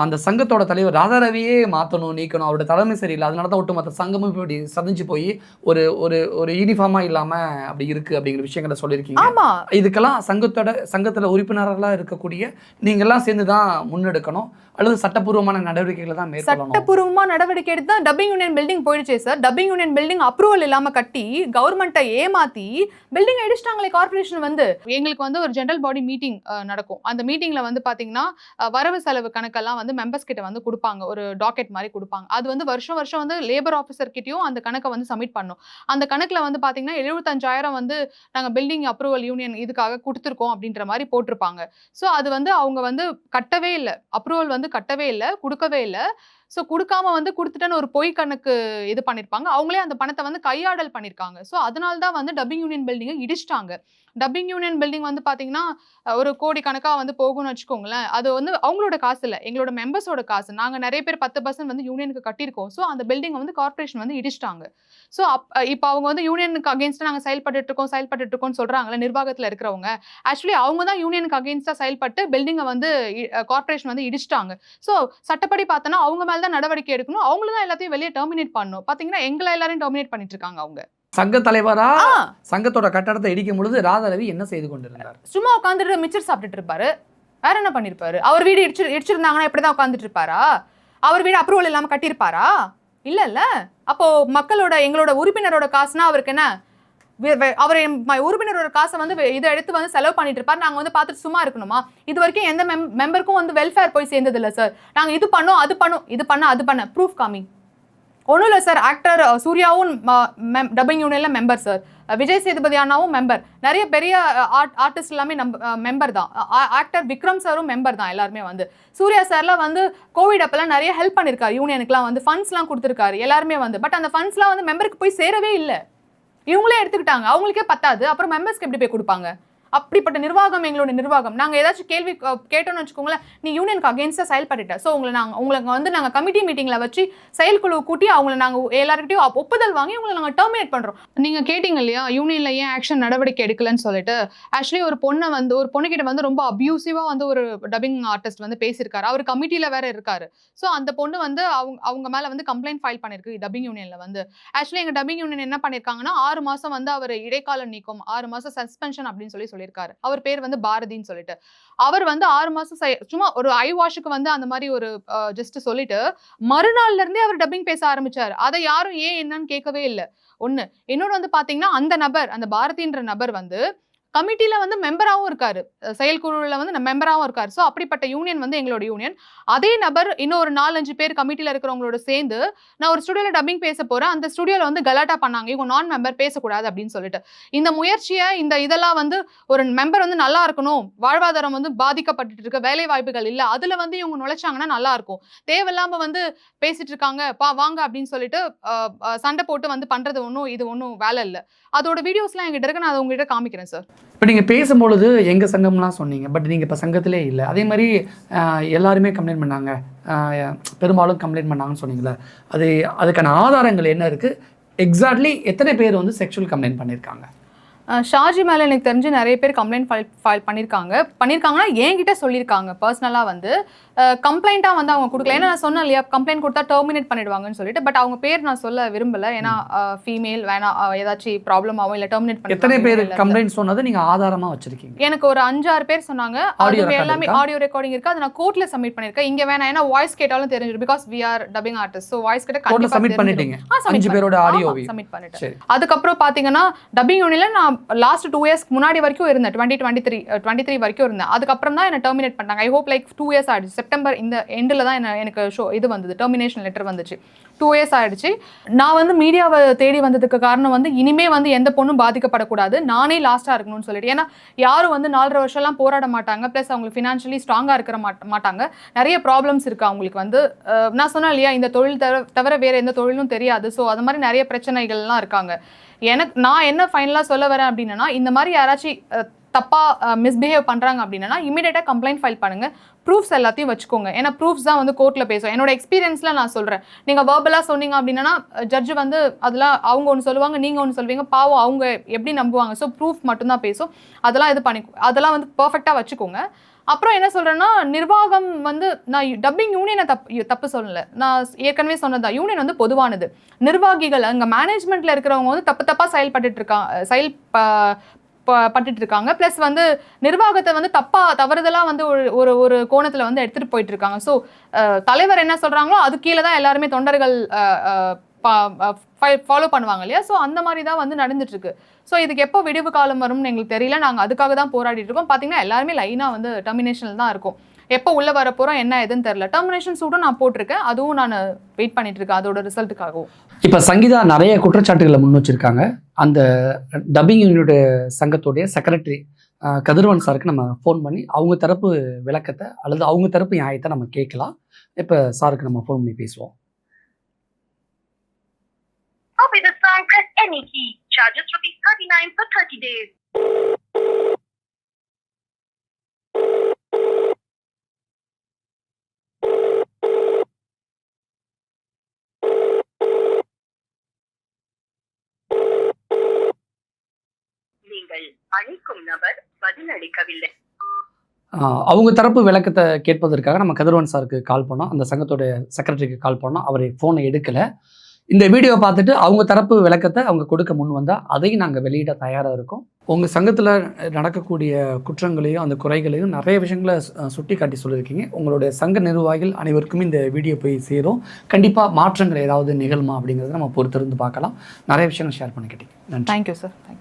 அந்த சங்கத்தோட தலைவர் ராதாரவியே மாற்றணும், நீக்கணும், அவரோட தலைமை சரியில்லை, அதனால தான் ஒட்டுமொத்த சங்கமும் இப்படி சதிஞ்சு போய் ஒரு ஒரு ஒரு யூனிஃபார்மா இல்லாம அப்படி இருக்கு அப்படிங்கிற விஷயங்களை சொல்லியிருக்கீங்க. ஆமா, இதுக்கெல்லாம் சங்கத்துல உறுப்பினர்களாக இருக்கக்கூடிய நீங்கெல்லாம் சேர்ந்து தான் முன்னெடுக்கணும், அல்லது சட்டப்பூர்வமான நடவடிக்கைகளை தான் மேற்கொள்ளணும். சட்டப்பூர்வமா நடவடிக்கை எடுத்து தான் டப்பிங் யூனியன் பில்டிங் போயிடுச்சே sir. Dubbing union building approval இல்லாம கட்டி கவர்மெண்ட்டை ஏமாத்தி பில்டிங் அடிச்சிட்டாங்களே கார்பரேஷன் வந்து. எங்களுக்கு வந்து ஒரு ஜெனரல் பாடி மீட்டிங் நடக்கும். அந்த மீட்டிங்ல வந்து பாத்தீங்கன்னா வரவு செலவு கணக்கெல்லாம் வந்து மெம்பர்ஸ் கிட்ட வந்து கொடுப்பாங்க, ஒரு டாக்கெட் மாதிரி கொடுப்பாங்க. அது வந்து வருஷம் வந்து லேபர் ஆஃபீஸர் கிட்டயும் அந்த கணக்கை வந்து சப்மிட் பண்ணணும். அந்த கணக்குல வந்து பாத்தீங்கன்னா 75,000 வந்து நாங்க பில்டிங் அப்ரூவல் யூனியன் இதுக்காக கொடுத்துருக்கோம் அப்படின்ற மாதிரி போட்டிருப்பாங்க. ஸோ அது வந்து அவங்க வந்து கட்டவே இல்லை, அப்ரூவல் வந்து கட்டவே இல்லை, கொடுக்கவே இல்லை. ஸோ கொடுக்காம வந்து கொடுத்துட்டேன்னு ஒரு பொய் கணக்கு இது பண்ணியிருப்பாங்க. அவங்களே அந்த பணத்தை வந்து கையாடல் பண்ணியிருக்காங்க. ஸோ அதனால தான் வந்து டப்பிங் யூனியன் பில்டிங்கை இடிச்சிட்டாங்க. டப்பிங் யூனியன் பில்டிங் வந்து பார்த்தீங்கன்னா ஒரு கோடி கணக்காக வந்து போகும்னு வச்சுக்கோங்களேன். அது வந்து அவங்களோட காசு இல்லை, எங்களோட மெம்பர்ஸோட காசு. நாங்கள் நிறைய பேர் 10% வந்து யூனியனுக்கு கட்டியிருக்கோம். ஸோ அந்த பில்டிங்கை வந்து கார்பரேஷன் வந்து இடிச்சிட்டாங்க. ஸோ இப்போ அவங்க வந்து யூனியனுக்கு அகேன்ஸ்டாக நாங்கள் செயல்பட்டு இருக்கோம்னு சொல்கிறாங்களே நிர்வாகத்தில் இருக்கிறவங்க. ஆக்சுவலி அவங்க தான் யூனியனுக்கு அகேன்ஸ்டாக செயல்பட்டு பில்டிங்கை வந்து கார்பரேஷன் வந்து இடிச்சிட்டாங்க. ஸோ சட்டப்படி பார்த்தோன்னா அவங்க மேலே தான் நடவடிக்கை எடுக்கணும், அவங்கள தான் எல்லாத்தையும் வெளியே டெர்மினேட் பண்ணணும். பார்த்தீங்கன்னா எங்களை எல்லாரையும் டெர்மினேட் பண்ணிட்டு இருக்காங்க அவங்க. சங்க தலைவரா சங்கத்தோட கட்டடத்தை இடிக்கும் பொழுது ராதாரவி என்ன செய்து கொண்டிருந்தார்? சும்மா உட்காந்துட்டு மிச்சர் சாப்பிட்டுட்டு இருப்பாரு, வேற என்ன பண்ணிருப்பாரு? அவர் வீடு இடிச்சிருந்தாங்கன்னா எப்படிதான் உட்காந்துட்டு இருப்பாரா? அவர் வீடு அப்ரூவல் இல்லாம கட்டியிருப்பாரா? இல்ல. அப்போ எங்களோட உறுப்பினரோட காசுனா அவருக்கு என்ன? அவர் உறுப்பினரோட காசை வந்து இதை எடுத்து வந்து செலவு பண்ணிட்டு இருப்பாரு, நாங்க வந்து பார்த்துட்டு சும்மா இருக்கணுமா? இது வரைக்கும் எந்த மெம்பருக்கும் வந்து வெல்ஃபேர் போய் சேர்ந்தது இல்லை சார். நாங்க இது பண்ணோம், அது பண்ணோம், இது பண்ண அது பண்ண ப்ரூஃப் காமி. ஒன்றும் இல்லை சார், ஆக்டர் சூர்யாவும் டப்பிங் யூனியன்ல மெம்பர் சார், விஜய் சேதுபதி அண்ணாவும் மெம்பர், நிறைய பெரிய ஆர்டிஸ்ட் எல்லாமே மெம்பர் தான், ஆக்டர் விக்ரம் சாரும் மெம்பர் தான். எல்லாருமே வந்து சூர்யா சார்லாம் வந்து கோவிட் அப்பெல்லாம் நிறைய ஹெல்ப் பண்ணியிருக்காரு, யூனியனுக்குலாம் வந்து ஃபண்ட்ஸ்லாம் கொடுத்துருக்காரு எல்லாருமே வந்து. பட் அந்த ஃபண்ட்ஸ்லாம் வந்து மெம்பருக்கு போய் சேரவே இல்லை, இவங்களே எடுத்துக்கிட்டாங்க. அவங்களுக்கே பத்தாது, அப்புறம் மெம்பர்ஸ்க்கு எப்படி போய் கொடுப்பாங்க? அப்படிப்பட்ட நிர்வாகம் எங்களோட நிர்வாகம். நாங்கள் ஏதாச்சும் கேள்வி கேட்டோம்னு வச்சுக்கோங்களேன், நீ யூனியனுக்கு அகேன்ஸ்டாக செயல்பட்டுட்ட, ஸோ உங்களுக்கு வந்து நாங்கள் கமிட்டி மீட்டிங்கில் வச்சு செயல்குழு கூட்டி அவங்களை நாங்கள் எல்லாருக்கிட்டையும் ஒப்புதல் வாங்கி உங்களை நாங்கள் டெர்மினேட் பண்ணுறோம். நீங்கள் கேட்டிங்க இல்லையா யூனியனில் ஏன் ஆக்ஷன் நடவடிக்கை எடுக்கலன்னு சொல்லிட்டு. ஆக்சுவலி ஒரு பொண்ணுக்கிட்ட வந்து ரொம்ப அப்யூசிவாக வந்து ஒரு டப்பிங் ஆர்டிஸ்ட் வந்து பேசியிருக்காரு, அவர் கமிட்டியில் வேற இருக்காரு. ஸோ அந்த பொண்ணு வந்து அவங்க மேலே வந்து கம்ப்ளைண்ட் ஃபைல் பண்ணியிருக்கு டப்பிங் யூனியனில் வந்து. ஆக்சுவலி எங்கள் டப்பிங் யூனியன் என்ன பண்ணியிருக்காங்கன்னா 6 மாதம் வந்து அவர் இடைக்கால நீக்கம், 6 மாதம் சஸ்பென்ஷன் அப்படின்னு சொல்லியிருக்காரு. அவர் பேர் வந்து பாரதின்னு சொல்லிட்டு. அவர் வந்து 6 மாசம் சும்மா ஒரு ஐ வாஷுக்கு வந்து அந்த மாதிரி ஒரு ஜஸ்ட் சொல்லிட்டு மறுநாள்ல இருந்தே அவர் டப்பிங் பேச ஆரம்பிச்சாரு. அதை யாரும் ஏன் என்னன்னு கேட்கவே இல்லை. ஒண்ணு. இன்னொன்று வந்து பாத்தீங்கன்னா அந்த பாரதின்ற நபர் வந்து கமிட்டியில வந்து மெம்பராகவும் இருக்காரு, செயற்குழுவில் வந்து மெம்பராகவும் இருக்காரு. ஸோ அப்படிப்பட்ட யூனியன் வந்து எங்களோட யூனியன். அதே நபர் இன்னும் ஒரு 4-5 பேர் கமிட்டியில் இருக்கிறவங்களோட சேர்ந்து நான் ஒரு ஸ்டுடியோவில் டப்பிங் பேச போறேன், அந்த ஸ்டுடியோவில் வந்து கலாட்டா பண்ணாங்க, இவங்க நான் மெம்பர் பேசக்கூடாது அப்படின்னு சொல்லிட்டு. இந்த முயற்சியை இதெல்லாம் வந்து ஒரு மெம்பர் வந்து நல்லா இருக்கணும், வாழ்வாதாரம் வந்து பாதிக்கப்பட்டு இருக்க, வேலை வாய்ப்புகள் இல்லை, அதுல வந்து இவங்க நுழைச்சாங்கன்னா நல்லா இருக்கும், தேவையில்லாம வந்து பேசிட்டு இருக்காங்க வாங்க அப்படின்னு சொல்லிட்டு சண்டை போட்டு வந்து பண்றது இது ஒன்றும் வேலை இல்லை. அதோட வீடியோஸ்லாம் எங்கிட்ட இருக்கு, நான் அதை உங்ககிட்ட காமிக்கிறேன் சார். இப்போ நீங்கள் பேசும்பொழுது எங்கள் சங்கம்லாம் சொன்னீங்க, பட் நீங்கள் இப்போ சங்கத்திலே இல்லை. அதே மாதிரி எல்லாருமே கம்ப்ளைண்ட் பண்ணாங்க, பெரும்பாலும் கம்ப்ளைண்ட் பண்ணாங்கன்னு சொன்னீங்களே, அதுக்கான ஆதாரங்கள் என்ன இருக்குது? எக்ஸாக்ட்லி எத்தனை பேர் வந்து செக்ஷுவல் கம்ப்ளைண்ட் பண்ணியிருக்காங்க? ஷாஜி மேலே எனக்கு தெரிஞ்சு நிறைய பேர் கம்ப்ளைண்ட் ஃபைல் பண்ணியிருக்காங்கன்னா என்கிட்ட சொல்லியிருக்காங்க. பர்சனலாக வந்து கம்ப்ளைண்ட்டாக வந்து அவங்க கொடுக்கல. ஏன்னா நான் சொன்னேன் இல்லையா, கம்ப்ளைண்ட் கொடுத்தா டெர்மினேட் பண்ணிடுவாங்கன்னு சொல்லிட்டு. பட் அவங்க பேர் நான் சொல்ல விரும்பலை, ஏன்னா ஃபீமேல் வேணா ஏதாச்சும் ப்ராப்ளம் ஆகும், இல்லை டெர்மினேட் பண்ணி. எத்தனை பேர் கம்ப்ளைண்ட் சொன்னது நீங்கள் ஆதாரமாக வச்சுருக்கீங்க? எனக்கு ஒரு 5-6 பேர் சொன்னாங்க. அது எல்லாமே ஆடியோ ரெக்கார்டிங் இருக்குது. அது நான் கோர்ட்டில் சப்மிட் பண்ணியிருக்கேன். இங்கே வேணாம், ஏன்னா வாய்ஸ் கேட்டாலும் தெரிஞ்சிடும். Because we are dubbing artist. So voice கிட்ட கண்டிப்பாக சப்மிட் பண்ணிட்டீங்க. 5 பேரோட ஆடியோ சப்மிட் பண்ணிட்டேன். அதுக்கப்புறம் பார்த்தீங்கன்னா டப்பிங் யூனியனில் நான் லாஸ்ட் 2 இயர்ஸ்க்கு முன்னாடி வரைக்கும் இருந்தேன். 2023 வரைக்கும் இருந்தேன். அதுக்கப்புறம் தான் என்ன டெர்மினேட் பண்ணாங்க. ஐ ஹோப் லைக் 2 இயர்ஸ் ஆயிடுச்சு. செப்டம்பர் இந்த எண்டில் தான் எனக்கு இது வந்தது, டெர்மினேஷன் லெட்டர் வந்துச்சு. 2 இயர்ஸ் ஆயிடுச்சு. நான் வந்து மீடியாவை தேடி வந்ததுக்கு காரணம் வந்து இனிமே வந்து எந்த பொண்ணும் பாதிக்கப்படக்கூடாது, நானே லாஸ்ட்டாக இருக்கணும்னு சொல்லிட்டு. ஏன்னா யாரும் வந்து 4.5 வருஷம்லாம் போராட மாட்டாங்க. ப்ளஸ் அவங்களுக்கு ஃபினான்ஷியலி ஸ்ட்ராங்காக இருக்கிற மாட்டாங்க. நிறைய ப்ராப்ளம்ஸ் இருக்குது அவங்களுக்கு வந்து. நான் சொன்னேன் இல்லையா, இந்த தொழில் தவிர வேறு எந்த தொழிலும் தெரியாது. ஸோ அது மாதிரி நிறைய பிரச்சனைகள்லாம் இருக்காங்க. நான் என்ன ஃபைனலாக சொல்ல வரேன் அப்படின்னா, இந்த மாதிரி யாராச்சும் தப்பாக மிஸ்பிஹேவ் பண்ணுறாங்க அப்படின்னா இமீடியட்டாக கம்ப்ளைண்ட் ஃபைல் பண்ணுங்கள். ப்ரூஃப்ஸ் எல்லாத்தையும் வச்சுக்கோங்க. ஏன்னா ப்ரூஃப்ஸ் தான் வந்து கோர்ட்டில் பேசும். என்னோட எக்ஸ்பீரியன்ஸில் நான் சொல்கிறேன். நீங்கள் வேர்பலாக சொன்னீங்க அப்படின்னா ஜட்ஜு வந்து அதெல்லாம் அவங்க ஒன்று சொல்லுவாங்க, நீங்கள் ஒன்று சொல்வீங்க. பாவம் அவங்க எப்படி நம்புவாங்க? ஸோ ப்ரூஃப் மட்டும்தான் பேசும். அதெல்லாம் வந்து பர்ஃபெக்டாக வச்சுக்கோங்க. அப்புறம் என்ன சொல்கிறேன்னா, நிர்வாகம் வந்து நான் டப்பிங் யூனியனை தப்பு சொல்லலை. நான் ஏற்கனவே சொன்னதா, யூனியன் வந்து பொதுவானது. நிர்வாகிகள் அங்கே மேனேஜ்மெண்ட்டில் இருக்கிறவங்க வந்து தப்பாக செயல்பட்டு இருக்காங்க. ப்ளஸ் வந்து நிர்வாகத்தை வந்து தவறுதலாக வந்து ஒரு கோணத்தில் வந்து எடுத்துகிட்டு போயிட்டு இருக்காங்க. ஸோ தலைவர் என்ன சொல்கிறாங்களோ அது கீழே தான் எல்லாருமே தொண்டர்கள் ஃபாலோ பண்ணுவாங்க இல்லையா. ஸோ அந்த மாதிரி தான் வந்து நடந்துட்டு இருக்கு. ஸோ இதுக்கு எப்போ விடிவு காலம் வரும்னு எங்களுக்கு தெரியல. நாங்கள் அதுக்காக தான் போராடிட்டு இருக்கோம். பார்த்தீங்கன்னா எல்லாருமே லைனாக வந்து டெர்மினேஷனில் தான் இருக்கும். எப்போ உள்ளே வர போகிறோம் என்ன எதுன்னு தெரியல. டெர்மினேஷன் சூட்டும் நான் போட்டிருக்கேன், அதுவும் நான் வெயிட் பண்ணிட்டு இருக்கேன் அதோட ரிசல்ட்டுக்காகவும். இப்போ சங்கீதா நிறைய குற்றச்சாட்டுகளை முன் வச்சிருக்காங்க. அந்த டப்பிங் யூனிட் சங்கத்துடைய செக்ரட்டரி கதிரவன் சாருக்கு நம்ம ஃபோன் பண்ணி அவங்க தரப்பு விளக்கத்தை அல்லது அவங்க தரப்பு நியாயத்தை நம்ம கேட்கலாம். இப்போ சாருக்கு நம்ம ஃபோன் பண்ணி பேசுவோம். Press any key. Charges ₹39 for 30 days. நீங்கள் அழைக்கும் நபர் பதிலளிக்கவில்லை. அவங்க தரப்பு விளக்கத்தை கேட்பதற்காக நம்ம கதிரவன் சாருக்கு கால் பண்ணோம். அந்த சங்கத்தோட செக்ரட்டரிக்கு கால் பண்ணோம். அவர் ஃபோனை எடுக்கலை. இந்த வீடியோ பார்த்துட்டு அவங்க தரப்பு விளக்கத்தை அவங்க கொடுக்க முன் வந்தால் அதையும் நாங்கள் வெளியிட தயாராக இருக்கோம். உங்கள் சங்கத்தில் நடக்கக்கூடிய குற்றங்களையும் அந்த குறைகளையும் நிறைய விஷயங்களை சுட்டி காட்டி சொல்லியிருக்கீங்க. உங்களுடைய சங்க நிர்வாகிகள் அனைவருக்கும் இந்த வீடியோ போய் சேரும். கண்டிப்பாக மாற்றங்கள் ஏதாவது நிகழுமா அப்படிங்கிறத நம்ம பொறுத்திருந்து பார்க்கலாம். நிறைய விஷயங்கள் ஷேர் பண்ணிக்கிட்டீங்க. நன்றி. Thank you sir. தேங்க்யூ.